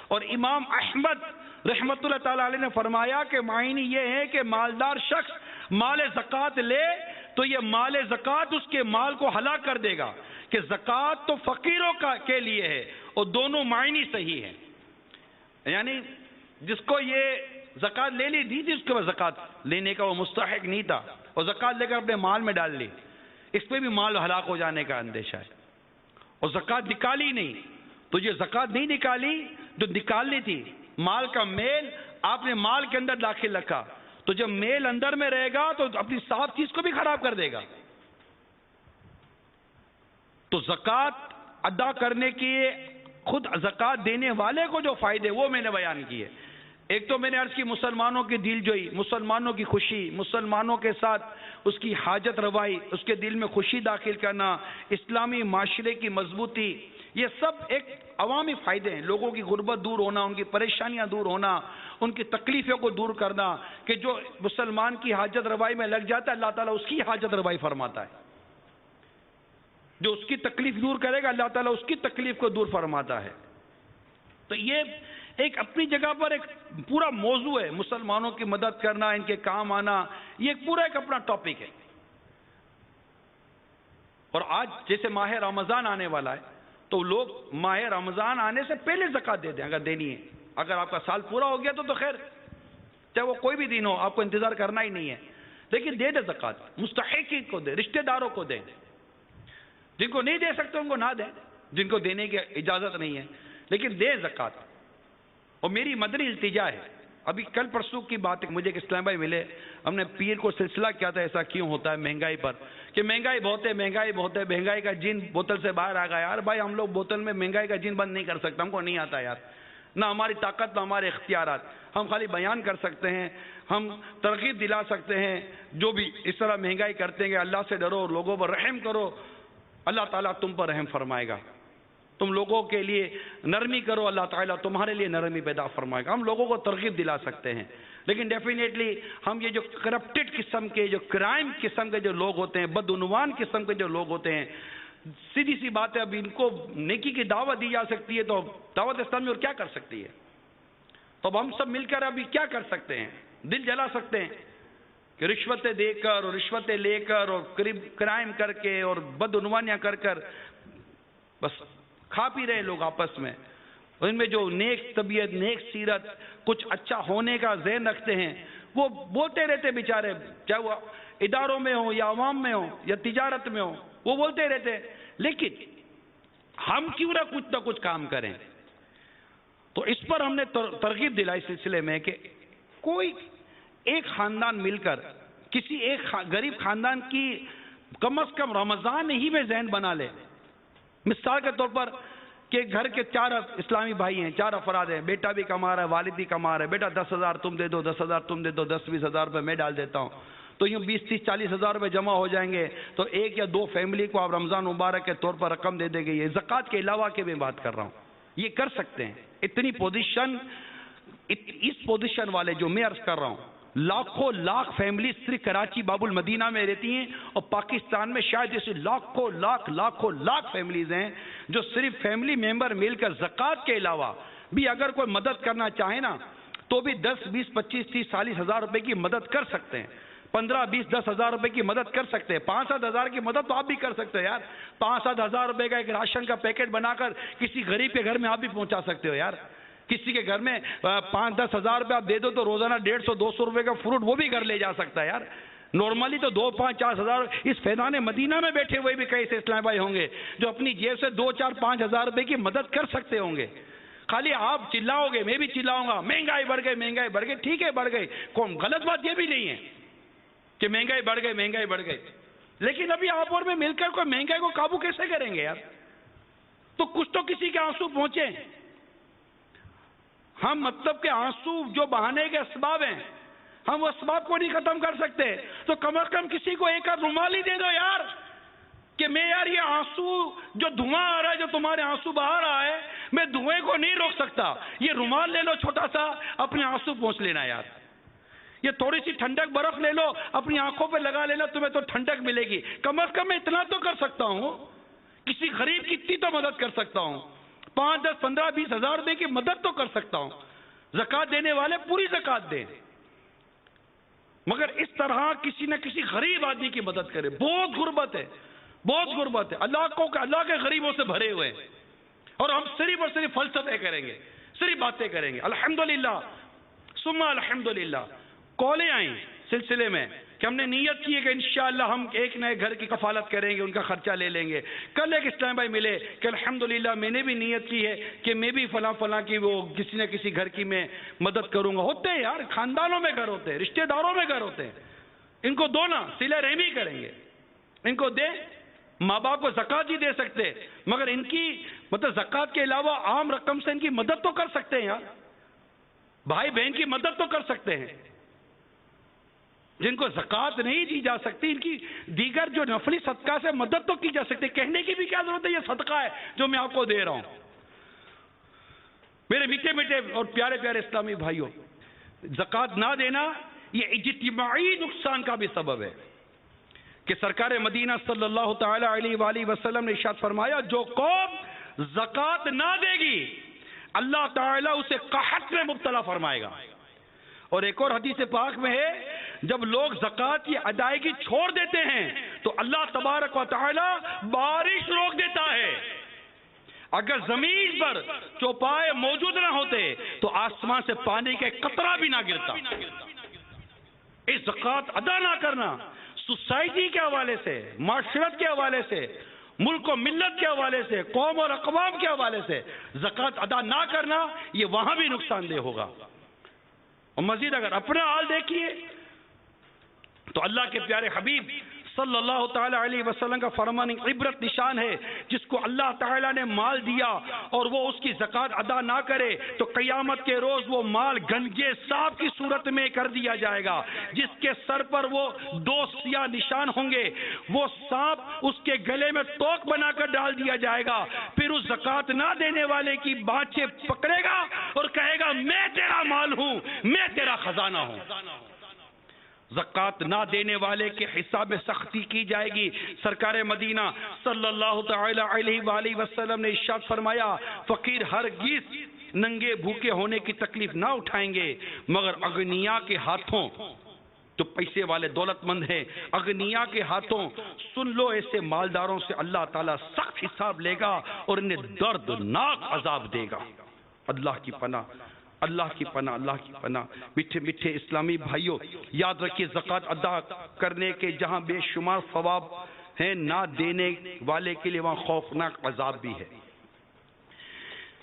Speaker 2: اور امام احمد رحمت اللہ تعالی علیہ نے فرمایا کہ معنی یہ ہے کہ مالدار شخص مال زکوٰۃ لے تو یہ مال زکوٰۃ اس کے مال کو ہلاک کر دے گا کہ زکوٰۃ تو فقیروں کے لیے ہے اور دونوں معنی صحیح ہیں. یعنی جس کو یہ زکوٰۃ لے لی دی تھی اس کے بعد زکوٰۃ لینے کا وہ مستحق نہیں تھا اور زکوٰۃ لے کر اپنے مال میں ڈال لی, اس پہ بھی مال ہلاک ہو جانے کا اندیشہ ہے. اور زکوٰۃ نکالی نہیں تو یہ زکوٰۃ نہیں نکالی جو نکالنی تھی, مال کا میل آپ نے مال کے اندر داخل رکھا تو جب میل اندر میں رہے گا تو اپنی صاف چیز کو بھی خراب کر دے گا. تو زکوٰۃ ادا کرنے کی خود زکوٰۃ دینے والے کو جو فائدے وہ میں نے بیان کیے. ایک تو میں نے عرض کی مسلمانوں کی دل جوئی, مسلمانوں کی خوشی, مسلمانوں کے ساتھ اس کی حاجت روائی, اس کے دل میں خوشی داخل کرنا, اسلامی معاشرے کی مضبوطی, یہ سب ایک عوامی فائدے ہیں. لوگوں کی غربت دور ہونا, ان کی پریشانیاں دور ہونا, ان کی تکلیفوں کو دور کرنا کہ جو مسلمان کی حاجت روائی میں لگ جاتا ہے اللہ تعالیٰ اس کی حاجت روائی فرماتا ہے. جو اس کی تکلیف دور کرے گا اللہ تعالیٰ اس کی تکلیف کو دور فرماتا ہے. تو یہ ایک اپنی جگہ پر ایک پورا موضوع ہے, مسلمانوں کی مدد کرنا, ان کے کام آنا, یہ ایک پورا ایک اپنا ٹاپک ہے. اور آج جیسے ماہ رمضان آنے والا ہے تو لوگ ماہ رمضان آنے سے پہلے زکوٰۃ دے دیں اگر دینی ہے. اگر آپ کا سال پورا ہو گیا تو خیر, چاہے وہ کوئی بھی دن ہو آپ کو انتظار کرنا ہی نہیں ہے, لیکن دے دیں زکوٰۃ, مستحقین کو دیں, رشتہ داروں کو دیں, جن کو نہیں دے سکتے ان کو نہ دیں, جن کو دینے کی اجازت نہیں ہے, لیکن دے زکوٰۃ. اور میری مدنی التجا ہے, ابھی کل پرسوں کی بات ہے, مجھے ایک اسلام بھائی ملے, ہم نے پیر کو سلسلہ کیا تھا ایسا کیوں ہوتا ہے مہنگائی پر, کہ مہنگائی بہت ہے, مہنگائی بہت ہے, مہنگائی کا جن بوتل سے باہر آ گیا. یار بھائی ہم لوگ بوتل میں مہنگائی کا جن بند نہیں کر سکتے, ہم کو نہیں آتا یار, نہ ہماری طاقت نہ ہمارے اختیارات. ہم خالی بیان کر سکتے ہیں, ہم ترغیب دلا سکتے ہیں, جو بھی اس طرح مہنگائی کرتے ہیں. اللہ سے ڈرو, لوگوں پر رحم کرو, اللہ تعالیٰ تم پر رحم فرمائے گا. تم لوگوں کے لیے نرمی کرو, اللہ تعالیٰ تمہارے لیے نرمی پیدا فرمائے گا. ہم لوگوں کو ترغیب دلا سکتے ہیں, لیکن ڈیفینیٹلی ہم یہ جو کرپٹڈ قسم کے, جو کرائم قسم کے جو لوگ ہوتے ہیں, بدعنوان قسم کے جو لوگ ہوتے ہیں, سیدھی سی بات ہے, اب ان کو نیکی کی دعوت دی جا سکتی ہے تو دعوت اسلامی اور کیا کر سکتی ہے. تو اب ہم سب مل کر ابھی کیا کر سکتے ہیں, دل جلا سکتے ہیں کہ رشوتیں دے کر اور رشوتیں لے کر اور کرائم کر کے اور بدعنوانیاں کر کر بس کھا پی رہے لوگ آپس میں. ان میں جو نیک طبیعت, نیک سیرت, کچھ اچھا ہونے کا ذہن رکھتے ہیں وہ بولتے رہتے بیچارے, چاہے وہ اداروں میں ہو یا عوام میں ہو یا تجارت میں ہو, وہ بولتے رہتے. لیکن ہم کیوں نہ کچھ کام کریں. تو اس پر ہم نے ترغیب دلائی سلسلے میں کہ کوئی ایک خاندان مل کر کسی ایک غریب خاندان کی کم از کم رمضان ہی میں ذہن بنا لے. مثال کے طور پر کہ گھر کے 4 اسلامی بھائی ہیں, 4 افراد ہیں, بیٹا بھی کما رہا ہے, والد بھی کما رہا ہے, بیٹا 10,000 تم دے دو, 10,000 تم دے دو, 10-20 ہزار روپے میں ڈال دیتا ہوں, تو یوں 20-30-40 ہزار روپے جمع ہو جائیں گے. تو 1 یا 2 فیملی کو آپ رمضان مبارک کے طور پر رقم دے دے گے. یہ زکوٰۃ کے علاوہ کے میں بات کر رہا ہوں, یہ کر سکتے ہیں. اتنی پوزیشن, اس پوزیشن والے جو میں عرض کر رہا ہوں, لاکھوں لاکھ فیملی صرف کراچی باب المدینہ میں رہتی ہیں, اور پاکستان میں شاید جیسے لاکھوں لاکھ فیملیز ہیں جو صرف فیملی ممبر مل کر زکوٰۃ کے علاوہ بھی اگر کوئی مدد کرنا چاہے نا تو بھی 10, 20, 25, 30, 40 ہزار روپے کی مدد کر سکتے ہیں. 15, 20, 10 ہزار روپے کی مدد کر سکتے ہیں. 5-7 ہزار کی مدد تو آپ بھی کر سکتے ہو یار. 5-7 ہزار روپے کا ایک راشن کا پیکٹ بنا کر کسی غریب کے گھر میں آپ بھی پہنچا سکتے ہو یار. کسی کے گھر میں 5-10 ہزار روپے آپ دے دو تو روزانہ 150-200 روپے کا فروٹ وہ بھی گھر لے جا سکتا ہے یار. نارملی تو 2-5-4 ہزار اس فیضان مدینہ میں بیٹھے ہوئے بھی کئی سے اسلام بھائی ہوں گے جو اپنی جیب سے 2-4-5 ہزار روپے کی مدد کر سکتے ہوں گے. خالی آپ چلاؤ گے, میں بھی چلاؤں گا, مہنگائی بڑھ گئی, ٹھیک ہے بڑھ گئی, کون غلط بات یہ بھی نہیں ہے کہ مہنگائی بڑھ گئی, لیکن ابھی آپ اور میں مل کر کوئی مہنگائی کو قابو کیسے کریں گے یار. تو کچھ تو کسی کے آنسو پہنچے. ہم مطلب کہ آنسو جو بہانے کے اسباب ہیں, ہم وہ اسباب کو نہیں ختم کر سکتے, تو کم از کم کسی کو ایک رومال ہی دے دو یار کہ میں یار یہ آنسو جو دھواں آ رہا ہے, جو تمہارے آنسو بہا رہا ہے, میں دھوئیں کو نہیں روک سکتا, یہ رومال لے لو چھوٹا سا, اپنے آنسو پہنچ لینا یار. یہ تھوڑی سی ٹھنڈک برف لے لو اپنی آنکھوں پہ لگا لینا, تمہیں تو ٹھنڈک ملے گی. کم از کم میں اتنا تو کر سکتا ہوں, کسی غریب کی اتنی تو مدد کر سکتا ہوں, 5, 10, 15, 20 ہزار دے کے مدد تو کر سکتا ہوں. زکوٰۃ دینے والے پوری زکوٰۃ دیں, مگر اس طرح کسی نہ کسی غریب آدمی کی مدد کرے. بہت غربت ہے, بہت غربت ہے. اللہ کے غریبوں سے بھرے ہوئے ہیں, اور ہم صرف اور صرف فلسفے کریں گے, صرف باتیں کریں گے. الحمدللہ ثم الحمدللہ کالیں آئیں سلسلے میں کہ ہم نے نیت کی ہے کہ انشاءاللہ ہم ایک نئے گھر کی کفالت کریں گے, ان کا خرچہ لے لیں گے. کل ایک اسلام بھائی ملے کہ الحمدللہ میں نے بھی نیت کی ہے کہ میں بھی فلاں فلاں کی وہ کسی نہ کسی گھر کی میں مدد کروں گا. ہوتے ہیں یار, خاندانوں میں گھر ہوتے ہیں, رشتہ داروں میں گھر ہوتے ہیں, ان کو دو نا, صلہ رحمی کریں گے, ان کو دیں. ماں باپ کو زکوٰۃ ہی دے سکتے, مگر ان کی مطلب زکوٰۃ کے علاوہ عام رقم سے ان کی مدد تو کر سکتے ہیں یار, بھائی بہن کی مدد تو کر سکتے ہیں. جن کو زکوٰۃ نہیں دی جا سکتی, ان کی دیگر جو نفلی صدقہ سے مدد تو کی جا سکتی. کہنے کی بھی کیا ضرورت ہے, یہ صدقہ ہے جو میں آپ کو دے رہا ہوں. میرے میٹھے میٹھے اور پیارے پیارے اسلامی بھائیوں, زکوٰۃ نہ دینا یہ اجتماعی نقصان کا بھی سبب ہے کہ سرکار مدینہ صلی اللہ تعالی علیہ وآلہ وسلم نے ارشاد فرمایا, جو قوم زکوٰۃ نہ دے گی اللہ تعالیٰ اسے قحط میں مبتلا فرمائے گا. اور ایک اور حدیث پاک میں ہے, جب لوگ زکوٰۃ کی ادائیگی چھوڑ دیتے ہیں تو اللہ تبارک و تعالی بارش روک دیتا ہے. اگر زمین پر چوپائے موجود نہ ہوتے تو آسمان سے پانی کا ایک قطرہ بھی نہ گرتا. اس زکوٰۃ ادا نہ کرنا سوسائٹی کے حوالے سے, معاشرت کے حوالے سے, ملک و ملت کے حوالے سے, قوم اور اقوام کے حوالے سے زکوٰۃ ادا نہ کرنا یہ وہاں بھی نقصان دہ ہوگا. اور مزید اگر اپنا حال دیکھیے تو اللہ کے پیارے حبیب صلی اللہ تعالی علیہ وسلم کا فرمان عبرت نشان ہے. جس کو اللہ تعالیٰ نے مال دیا اور وہ اس کی زکوٰۃ ادا نہ کرے تو قیامت کے روز وہ مال گنجے سانپ کی صورت میں کر دیا جائے گا, جس کے سر پر وہ 2 سیاہ نشان ہوں گے. وہ سانپ اس کے گلے میں توق بنا کر ڈال دیا جائے گا, پھر اس زکوٰۃ نہ دینے والے کی بانچیں پکڑے گا اور کہے گا میں تیرا مال ہوں, میں تیرا خزانہ ہوں. زکوٰۃ نہ دینے والے کے حساب میں سختی کی جائے گی. سرکار مدینہ صلی اللہ تعالی علیہ وآلہ وسلم نے ارشاد فرمایا, فقیر ہرگز ننگے بھوکے ہونے کی تکلیف نہ اٹھائیں گے, مگر اغنیا کے ہاتھوں, جو پیسے والے دولت مند ہیں, اغنیا کے ہاتھوں سن لو ایسے مالداروں سے اللہ تعالیٰ سخت حساب لے گا اور انہیں دردناک عذاب دے گا. اللہ کی پناہ, اللہ کی پناہ, اللہ کی پناہ. میٹھے میٹھے اسلامی بھائیوں, یاد رکھیے زکوٰۃ ادا کرنے کے جہاں بے شمار ثواب ہیں, نہ دینے والے کے لیے وہاں خوفناک عذاب بھی ہے.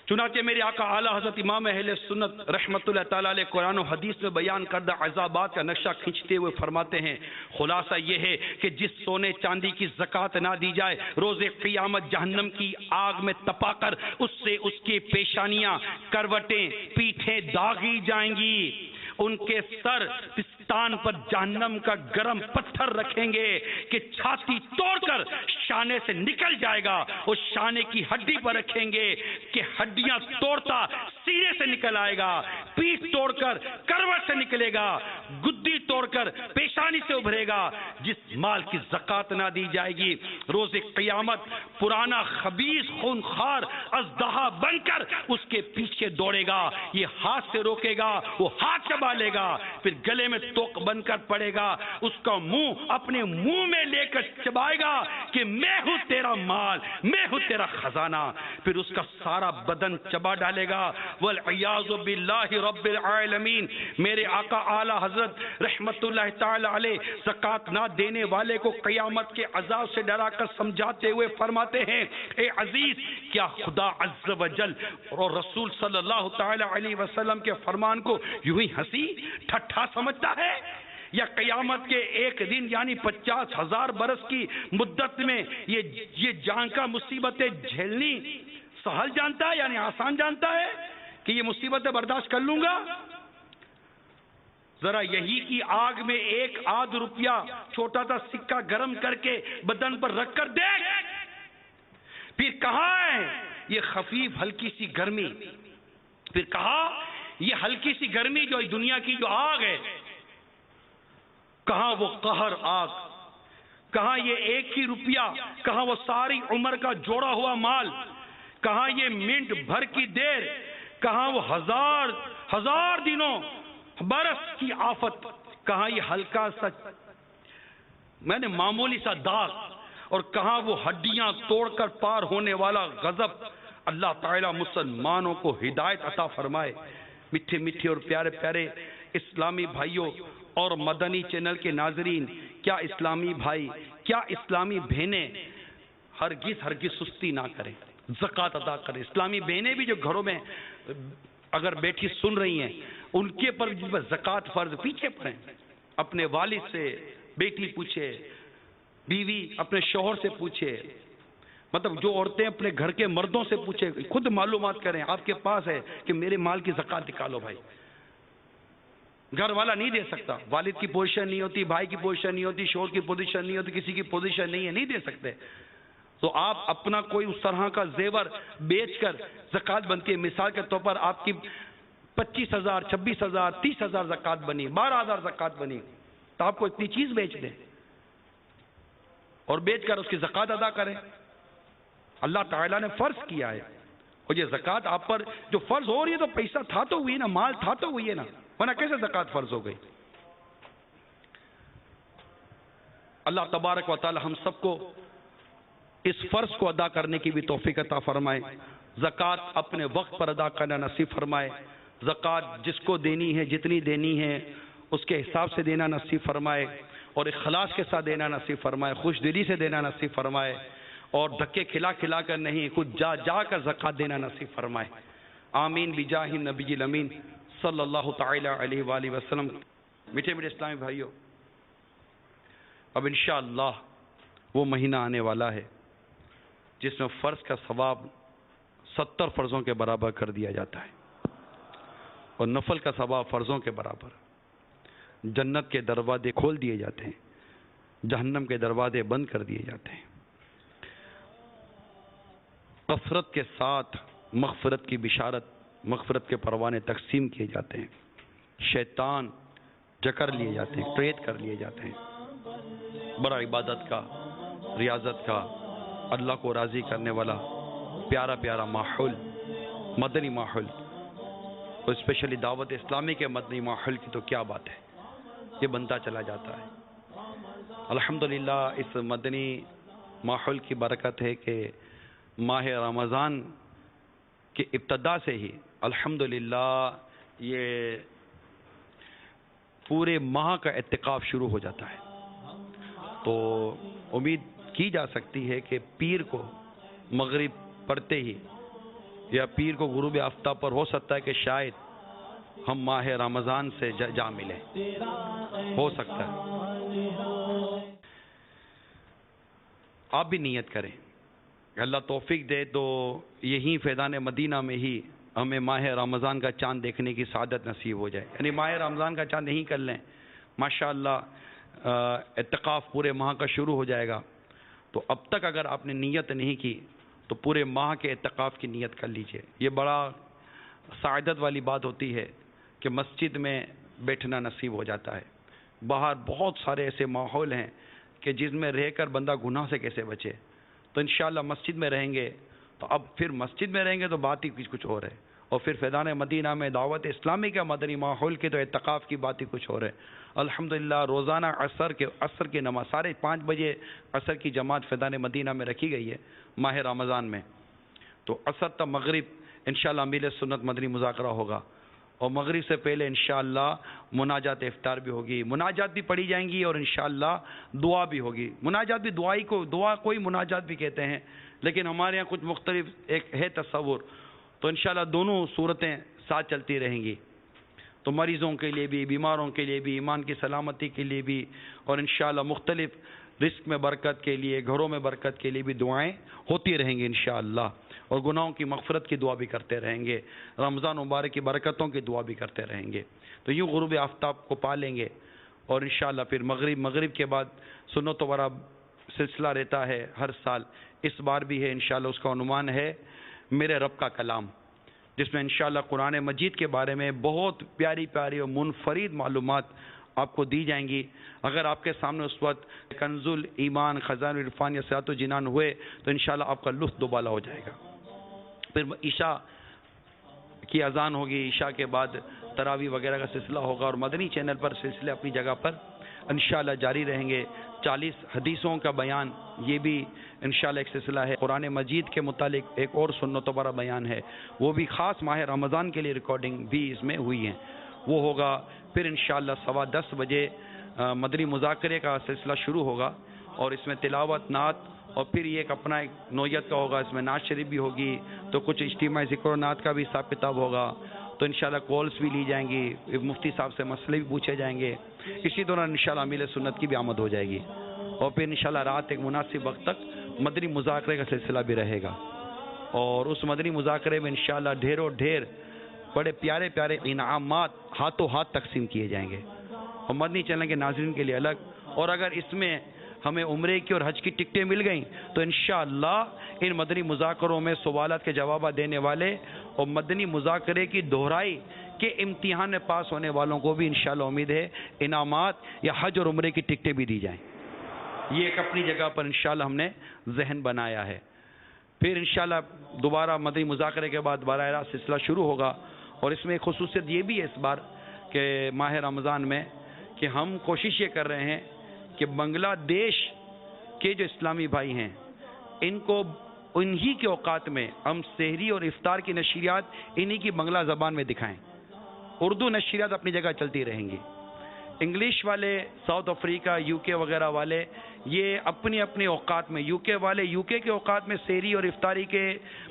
Speaker 2: چنانچہ میرے آقا اعلیٰ حضرت امام اہل سنت رحمت اللہ تعالیٰ علیہ قرآن و حدیث میں بیان کردہ عذابات کا نقشہ کھینچتے ہوئے فرماتے ہیں, خلاصہ یہ ہے کہ جس سونے چاندی کی زکوٰۃ نہ دی جائے روز قیامت جہنم کی آگ میں تپا کر اس سے اس کی پیشانیاں, کروٹیں, پیٹھیں داغی جائیں گی. ان کے سر پستان پر جہنم کا گرم پتھر رکھیں گے کہ چھاتی توڑ کر شانے سے نکل جائے گا, اور شانے کی ہڈی پر رکھیں گے کہ ہڈیاں توڑتا سینے سے نکل آئے گا, پیٹھ توڑ کر کروٹ سے نکلے گا, گدی توڑ کر پیشانی سے ابھرے گا. جس مال کی زکوٰۃ نہ دی جائے گی روز قیامت پرانا خبیث خونخوار اژدہا بن کر اس کے پیچھے دوڑے گا. یہ ہاتھ سے روکے گا, وہ ہاتھ چبا لے گا, پھر گلے میں توق بن کر پڑے گا, اس کا منہ اپنے منہ میں لے کر چبائے گا کہ میں ہوں تیرا مال, میں ہوں تیرا خزانہ. پھر اس کا سارا بدن چبا ڈالے گا. والعیاذ باللہ رب العالمین. میرے آقا اعلی حضرت رحمت اللہ تعالی علیہ زکوٰۃ نہ دینے والے کو قیامت کے عذاب سے ڈرا کر سمجھاتے ہوئے فرماتے ہیں, اے عزیز, کیا خدا عز و جل اور رسول صلی اللہ تعالی علیہ وسلم کے فرمان کو یوں ہی ہنسی ٹھٹھا سمجھتا ہے, یا قیامت کے ایک دن یعنی 50,000 برس کی مدت میں یہ جان کا مصیبتیں جھیلنی سہل جانتا ہے, یعنی آسان جانتا ہے کہ یہ مصیبتیں برداشت کر لوں گا؟ ذرا یہی کی آگ میں 1 آدھ روپیہ چھوٹا سا سکہ گرم کر کے بدن پر رکھ کر دیکھ, پھر کہاں ہے یہ خفیف ہلکی سی گرمی, پھر کہا یہ ہلکی سی گرمی جو دنیا کی جو آگ ہے کہاں وہ قہر آگ، کہاں یہ ایک ہی روپیہ، کہاں وہ ساری عمر کا جوڑا ہوا مال، کہاں یہ منٹ بھر کی دیر، کہاں وہ ہزار دنوں برس کی آفت، کہاں یہ ہلکا سا میں نے معمولی سا داغ، اور کہاں وہ ہڈیاں توڑ کر پار ہونے والا غضب۔ اللہ تعالیٰ مسلمانوں کو ہدایت عطا فرمائے۔ میٹھے میٹھے اور پیارے پیارے اسلامی بھائیوں اور مدنی چینل کے ناظرین، کیا اسلامی بھائی، کیا اسلامی بہنیں ہرگز سستی نہ کریں، زکوٰۃ ادا کریں۔ اسلامی بہنیں بھی جو گھروں میں اگر بیٹھی سن رہی ہیں، ان کے پر زکوٰۃ فرض، پیچھے پڑیں، اپنے والد سے بیٹی پوچھے، بیوی اپنے شوہر سے پوچھے، مطلب جو عورتیں اپنے گھر کے مردوں سے پوچھے، خود معلومات کریں آپ کے پاس ہے کہ میرے مال کی زکوٰۃ نکالو بھائی۔ گھر والا نہیں دے سکتا، والد کی پوزیشن نہیں ہوتی، بھائی کی پوزیشن نہیں ہوتی، شوہر کی پوزیشن نہیں ہوتی، کسی کی پوزیشن نہیں ہے، نہیں دے سکتے، تو آپ اپنا کوئی اس طرح کا زیور بیچ کر زکوٰۃ بنتی ہے۔ مثال کے طور پر آپ کی 25,000 26,000 30,000 زکوٰۃ بنی، 12,000 زکوٰۃ بنی، تو آپ کو اتنی چیز بیچ دیں اور بیچ کر اس کی زکوٰۃ ادا کریں۔ اللہ تعالیٰ نے فرض کیا ہے، اور یہ زکوٰۃ آپ پر جو فرض ہو رہی ہے تو پیسہ تھا تو ہوئی نا، مال تھا تو ہوئی ہے نا، ورنہ کیسے زکوٰۃ فرض ہو گئی؟ اللہ تبارک و تعالی ہم سب کو اس فرض کو ادا کرنے کی بھی توفیق عطا فرمائے۔ زکوٰۃ اپنے وقت پر ادا کرنا نصیب فرمائے۔ زکوٰۃ جس کو دینی ہے، جتنی دینی ہے، اس کے حساب سے دینا نصیب فرمائے، اور اخلاص کے ساتھ دینا نصیب فرمائے، خوش دلی سے دینا نصیب فرمائے، اور دھکے کھلا کھلا کر نہیں، خود جا کر زکوٰۃ دینا نصیب فرمائے۔ آمین بجاہ نبی الامین صلی اللہ تعالی علیہ وآلہ وسلم۔ میٹھے میٹھے اسلامی بھائیوں، اب انشاءاللہ وہ مہینہ آنے والا ہے جس میں فرض کا ثواب 70 فرضوں کے برابر کر دیا جاتا ہے، اور نفل کا ثواب فرضوں کے برابر۔ جنت کے دروازے کھول دیے جاتے ہیں، جہنم کے دروازے بند کر دیے جاتے ہیں۔ کثرت کے ساتھ مغفرت کی بشارت، مغفرت کے پروانے تقسیم کیے جاتے ہیں، شیطان جکر لیے جاتے ہیں، ٹریت کر لیے جاتے ہیں۔ بڑا عبادت کا، ریاضت کا، اللہ کو راضی کرنے والا پیارا پیارا ماحول، مدنی ماحول، اور اسپیشلی دعوت اسلامی کے مدنی ماحول کی تو کیا بات ہے، یہ بنتا چلا جاتا ہے۔ الحمدللہ اس مدنی ماحول کی برکت ہے کہ ماہ رمضان کی ابتدا سے ہی الحمدللہ یہ پورے ماہ کا اعتکاف شروع ہو جاتا ہے، تو امید کی جا سکتی ہے کہ پیر کو مغرب پڑھتے ہی یا پیر کو غروب آفتاب پر ہو سکتا ہے کہ شاید ہم ماہ رمضان سے جا ملیں، ہو سکتا ہے۔ آپ بھی نیت کریں، اللہ توفیق دے تو یہیں فیضان مدینہ میں ہی ہمیں ماہ رمضان کا چاند دیکھنے کی سعادت نصیب ہو جائے، یعنی ماہ رمضان کا چاند یہیں کر لیں، ماشاءاللہ اعتکاف پورے ماہ کا شروع ہو جائے گا۔ تو اب تک اگر آپ نے نیت نہیں کی تو پورے ماہ کے اعتکاف کی نیت کر لیجئے۔ یہ بڑا سعادت والی بات ہوتی ہے کہ مسجد میں بیٹھنا نصیب ہو جاتا ہے۔ باہر بہت سارے ایسے ماحول ہیں کہ جس میں رہ کر بندہ گناہ سے کیسے بچے، تو انشاءاللہ مسجد میں رہیں گے تو اب پھر مسجد میں رہیں گے تو بات ہی کچھ اور ہے، اور پھر فیضان مدینہ میں دعوت اسلامی کا مدنی ماحول کے تو اعتکاف کی بات ہی کچھ اور ہے۔ الحمدللہ روزانہ عصر کی نماز 5:30 بجے عصر کی جماعت فیضان مدینہ میں رکھی گئی ہے ماہ رمضان میں، تو عصر تا مغرب انشاءاللہ میل سنت مدنی مذاکرہ ہوگا، اور مغرب سے پہلے انشاءاللہ مناجات افطار بھی ہوگی، مناجات بھی پڑھی جائیں گی، اور انشاءاللہ دعا بھی ہوگی۔ مناجات بھی دعا کوئی مناجات بھی کہتے ہیں، لیکن ہمارے یہاں کچھ مختلف ایک ہے تصور، تو انشاءاللہ دونوں صورتیں ساتھ چلتی رہیں گی، تو مریضوں کے لیے بھی، بیماروں کے لیے بھی، ایمان کی سلامتی کے لیے بھی، اور انشاءاللہ مختلف رزق میں برکت کے لیے، گھروں میں برکت کے لیے بھی دعائیں ہوتی رہیں گی انشاءاللہ، اور گناہوں کی مغفرت کی دعا بھی کرتے رہیں گے، رمضان مبارک کی برکتوں کی دعا بھی کرتے رہیں گے۔ تو یوں غروب آفتاب کو پا لیں گے، اور انشاءاللہ پھر مغرب کے بعد سنت و ورا سلسلہ رہتا ہے ہر سال، اس بار بھی ہے انشاءاللہ، اس کا عنوان ہے میرے رب کا کلام، جس میں انشاءاللہ قرآن مجید کے بارے میں بہت پیاری پیاری اور منفرد معلومات آپ کو دی جائیں گی. اگر آپ کے سامنے اس وقت کنز الایمان، خزائن العرفان یا صراط الجنان ہوئے تو انشاءاللہ آپ کا لطف دوبالا ہو جائے گا. پھر عشاء کی اذان ہوگی، عشاء کے بعد تراویح وغیرہ کا سلسلہ ہوگا، اور مدنی چینل پر سلسلے اپنی جگہ پر انشاءاللہ جاری رہیں گے. 40 حدیثوں کا بیان، یہ بھی انشاءاللہ ایک سلسلہ ہے. قرآن مجید کے متعلق ایک اور سنتوں پر بیان ہے، وہ بھی خاص ماہ رمضان کے لیے ریکارڈنگ بھی اس میں ہوئی ہیں، وہ ہوگا. پھر انشاءاللہ 10:15 بجے مدنی مذاکرے کا سلسلہ شروع ہوگا، اور اس میں تلاوت، نعت، اور پھر یہ ایک اپنا ایک نوعیت کا ہوگا، اس میں نعت شریف بھی ہوگی، تو کچھ اجتماعی ذکر و نعت کا بھی حساب کتاب ہوگا. تو انشاءاللہ کالز بھی لی جائیں گی، مفتی صاحب سے مسئلے بھی پوچھے جائیں گے. اسی دوران انشاءاللہ امیل سنت کی بھی آمد ہو جائے گی، اور پھر انشاءاللہ رات ایک مناسب وقت تک مدنی مذاکرے کا سلسلہ بھی رہے گا. اور اس مدنی مذاکرے میں انشاءاللہ ڈھیر بڑے پیارے پیارے انعامات ہاتھوں ہاتھ تقسیم کیے جائیں گے، اور مدنی چینل کے ناظرین کے لیے الگ. اور اگر اس میں ہمیں عمرے کی اور حج کی ٹکٹیں مل گئیں تو انشاءاللہ ان مدنی مذاکروں میں سوالات کے جوابات دینے والے اور مدنی مذاکرے کی دہرائی کے امتحان میں پاس ہونے والوں کو بھی انشاءاللہ امید ہے انعامات یا حج اور عمرے کی ٹکٹیں بھی دی جائیں. یہ ایک اپنی جگہ پر انشاءاللہ ہم نے ذہن بنایا ہے. پھر انشاءاللہ دوبارہ مدنی مذاکرے کے بعد براہ راست سلسلہ شروع ہوگا. اور اس میں ایک خصوصیت یہ بھی ہے اس بار کہ ماہ رمضان میں کہ ہم کوشش یہ کر رہے ہیں کہ بنگلہ دیش کے جو اسلامی بھائی ہیں ان کو انہی کے اوقات میں ہم سحری اور افطار کی نشریات انہی کی بنگلہ زبان میں دکھائیں. اردو نشریات اپنی جگہ چلتی رہیں گی. انگلش والے، ساؤتھ افریقہ، یو کے وغیرہ والے یہ اپنی اپنے اوقات میں، یو کے والے یو کے اوقات میں سحری اور افطاری کے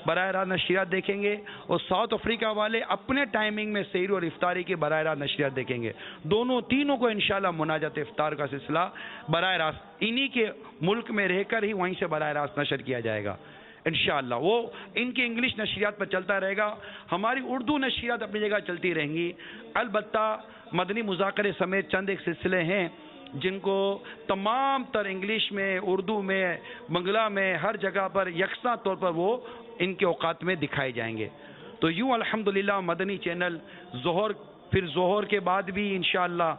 Speaker 2: براہ راست نشریات دیکھیں گے، اور ساؤتھ افریقہ والے اپنے ٹائمنگ میں سحری اور افطاری کے براہ راست نشریات دیکھیں گے. تینوں کو انشاءاللہ مناجات افطار کا سلسلہ براہ راست انہی کے ملک میں رہ کر ہی وہیں سے براہ راست نشر کیا جائے گا انشاءاللہ. وہ ان کے انگلش نشریات پر چلتا رہے گا، ہماری اردو نشریات اپنی جگہ چلتی رہیں گی. البتہ مدنی مذاکرے سمیت چند ایک سلسلے ہیں جن کو تمام تر انگلش میں، اردو میں، بنگلہ میں، ہر جگہ پر یکساں طور پر وہ ان کے اوقات میں دکھائے جائیں گے. تو یوں الحمدللہ مدنی چینل پھر ظہر کے بعد بھی انشاءاللہ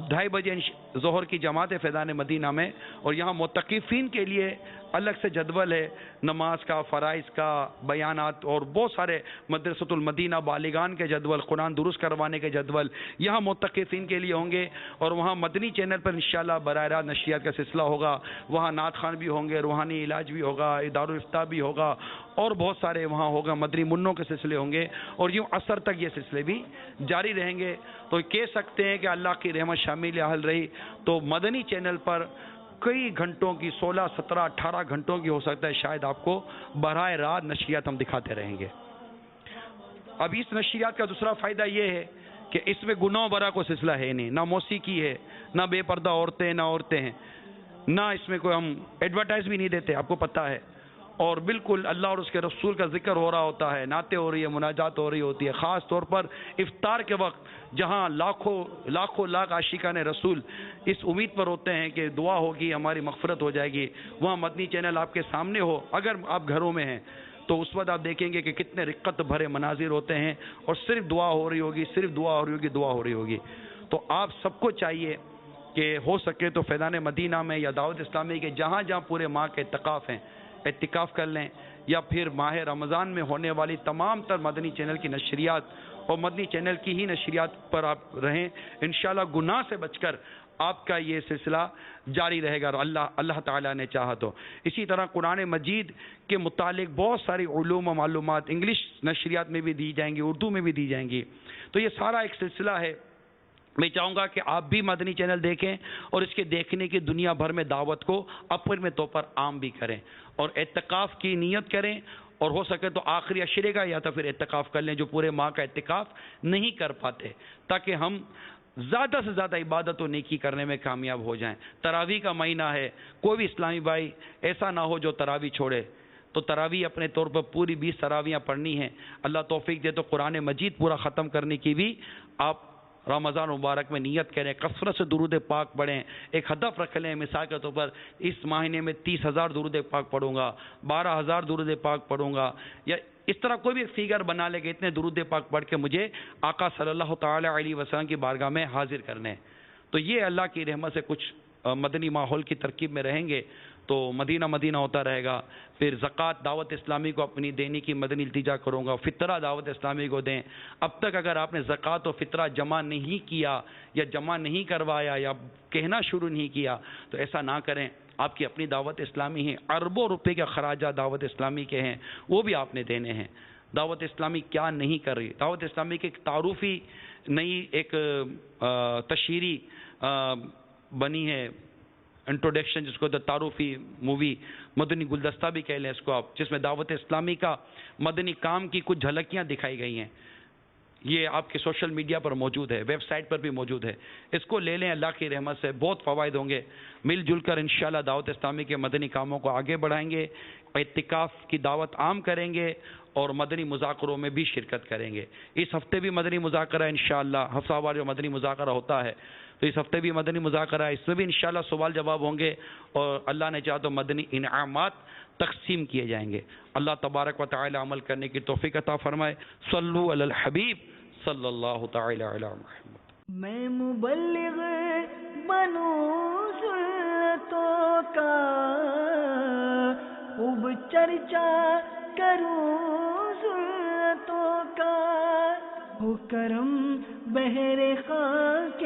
Speaker 2: 2:30 بجے ظہر کی جماعت فیضان مدینہ میں، اور یہاں معتکفین کے لیے الگ سے جدول ہے، نماز کا، فرائض کا، بیانات، اور بہت سارے مدرسۃ المدینہ بالغان کے جدول، قرآن درست کروانے کے جدول یہاں معتکفین کے لیے ہوں گے. اور وہاں مدنی چینل پر انشاءاللہ براہ راست نشریات کا سلسلہ ہوگا. وہاں نعت خوان بھی ہوں گے، روحانی علاج بھی ہوگا، دارالفتاح بھی ہوگا، اور بہت سارے وہاں ہوگا، مدنی منوں کے سلسلے ہوں گے، اور یوں عصر تک یہ سلسلے بھی جاری رہیں گے. تو کہہ سکتے ہیں کہ اللہ کی رحمت شامل حال رہی تو مدنی چینل پر کئی گھنٹوں کی، 16، 17، 18 گھنٹوں کی ہو سکتا ہے شاید آپ کو براہ راست نشریات ہم دکھاتے رہیں گے. اب اس نشریات کا دوسرا فائدہ یہ ہے کہ اس میں گناہ برا کوئی سلسلہ ہے نہیں، نہ موسیقی ہے، نہ بے پردہ عورتیں ہیں، نہ اس میں کوئی ہم ایڈورٹائز بھی نہیں دیتے، آپ کو پتہ ہے. اور بالکل اللہ اور اس کے رسول کا ذکر ہو رہا ہوتا ہے، نعتیں ہو رہی ہے، مناجات ہو رہی ہوتی ہے. خاص طور پر افطار کے وقت جہاں لاکھوں لاکھ عاشقان رسول اس امید پر ہوتے ہیں کہ دعا ہوگی، ہماری مغفرت ہو جائے گی، وہاں مدنی چینل آپ کے سامنے ہو. اگر آپ گھروں میں ہیں تو اس وقت آپ دیکھیں گے کہ کتنے رقت بھرے مناظر ہوتے ہیں، اور صرف دعا ہو رہی ہوگی، دعا ہو رہی ہوگی. تو آپ سب کو چاہیے کہ ہو سکے تو فیضان مدینہ میں یا دعوت اسلامی کے جہاں پورے ماہ کے اعتکاف کر لیں، یا پھر ماہ رمضان میں ہونے والی تمام تر مدنی چینل کی نشریات اور مدنی چینل کی ہی نشریات پر آپ رہیں. انشاءاللہ گناہ سے بچ کر آپ کا یہ سلسلہ جاری رہے گا، اور اللہ تعالیٰ نے چاہا تو. اسی طرح قرآن مجید کے متعلق بہت ساری علوم و معلومات انگلش نشریات میں بھی دی جائیں گی، اردو میں بھی دی جائیں گی. تو یہ سارا ایک سلسلہ ہے. میں چاہوں گا کہ آپ بھی مدنی چینل دیکھیں، اور اس کے دیکھنے کی دنیا بھر میں دعوت کو اپنے طور پر عام بھی کریں، اور اعتکاف کی نیت کریں، اور ہو سکے تو آخری عشرے کا یا تو پھر اعتکاف کر لیں جو پورے ماہ کا اعتکاف نہیں کر پاتے، تاکہ ہم زیادہ سے زیادہ عبادت و نیکی کرنے میں کامیاب ہو جائیں. تراویح کا مہینہ ہے، کوئی بھی اسلامی بھائی ایسا نہ ہو جو تراویح چھوڑے. تو تراویح اپنے طور پر پوری 20 تراویحاں پڑھنی ہیں. اللہ توفیق دے تو قرآن مجید پورا ختم کرنے کی بھی آپ رمضان مبارک میں نیت کریں، کثرت سے درود پاک پڑھیں. ایک ہدف رکھ لیں، مثال کے طور پر اس مہینے میں 30,000 درود پاک پڑھوں گا، 12,000 درود پاک پڑھوں گا، یا اس طرح کوئی بھی فیگر بنا لے کہ اتنے درود پاک پڑھ کے مجھے آقا صلی اللہ تعالی علیہ وسلم کی بارگاہ میں حاضر کرنے. تو یہ اللہ کی رحمت سے کچھ مدنی ماحول کی ترکیب میں رہیں گے تو مدینہ مدینہ ہوتا رہے گا. پھر زکوٰۃ دعوت اسلامی کو اپنی دینے کی مدنی التجا کروں گا. فطرہ دعوت اسلامی کو دیں. اب تک اگر آپ نے زکوٰۃ و فطرہ جمع نہیں کیا یا جمع نہیں کروایا یا کہنا شروع نہیں کیا تو ایسا نہ کریں. آپ کی اپنی دعوت اسلامی ہے, اربوں روپے کے اخراجات دعوت اسلامی کے ہیں, وہ بھی آپ نے دینے ہیں. دعوت اسلامی کیا نہیں کر رہی. دعوت اسلامی کی ایک تعارفی نئی ایک تشہیری بنی ہے, انٹروڈکشن جس کو تعارفی مووی, مدنی گلدستہ بھی کہہ لیں اس کو آپ, جس میں دعوت اسلامی کا مدنی کام کی کچھ جھلکیاں دکھائی گئی ہیں. یہ آپ کے سوشل میڈیا پر موجود ہے, ویب سائٹ پر بھی موجود ہے. اس کو لے لیں, اللہ کی رحمت سے بہت فوائد ہوں گے. مل جل کر انشاءاللہ دعوت اسلامی کے مدنی کاموں کو آگے بڑھائیں گے, اعتکاف کی دعوت عام کریں گے اور مدنی مذاکروں میں بھی شرکت کریں گے. اس ہفتے بھی مدنی مذاکرہ انشاءاللہ, ہفتہ وار جو مدنی مذاکرہ ہوتا ہے تو اس ہفتے بھی مدنی مذاکرہ ہے, اس میں بھی انشاءاللہ سوال جواب ہوں گے اور اللہ نے چاہا تو مدنی انعامات تقسیم کیے جائیں گے. اللہ تبارک و تعالی عمل کرنے کی توفیق عطا فرمائے. صلو علی الحبیب صلی اللہ تعالی علی محمد.
Speaker 1: میں مبلغ بنوں سنتوں کا, خوب چرچا کروں سنتوں کا, ہو کرم بہر خاک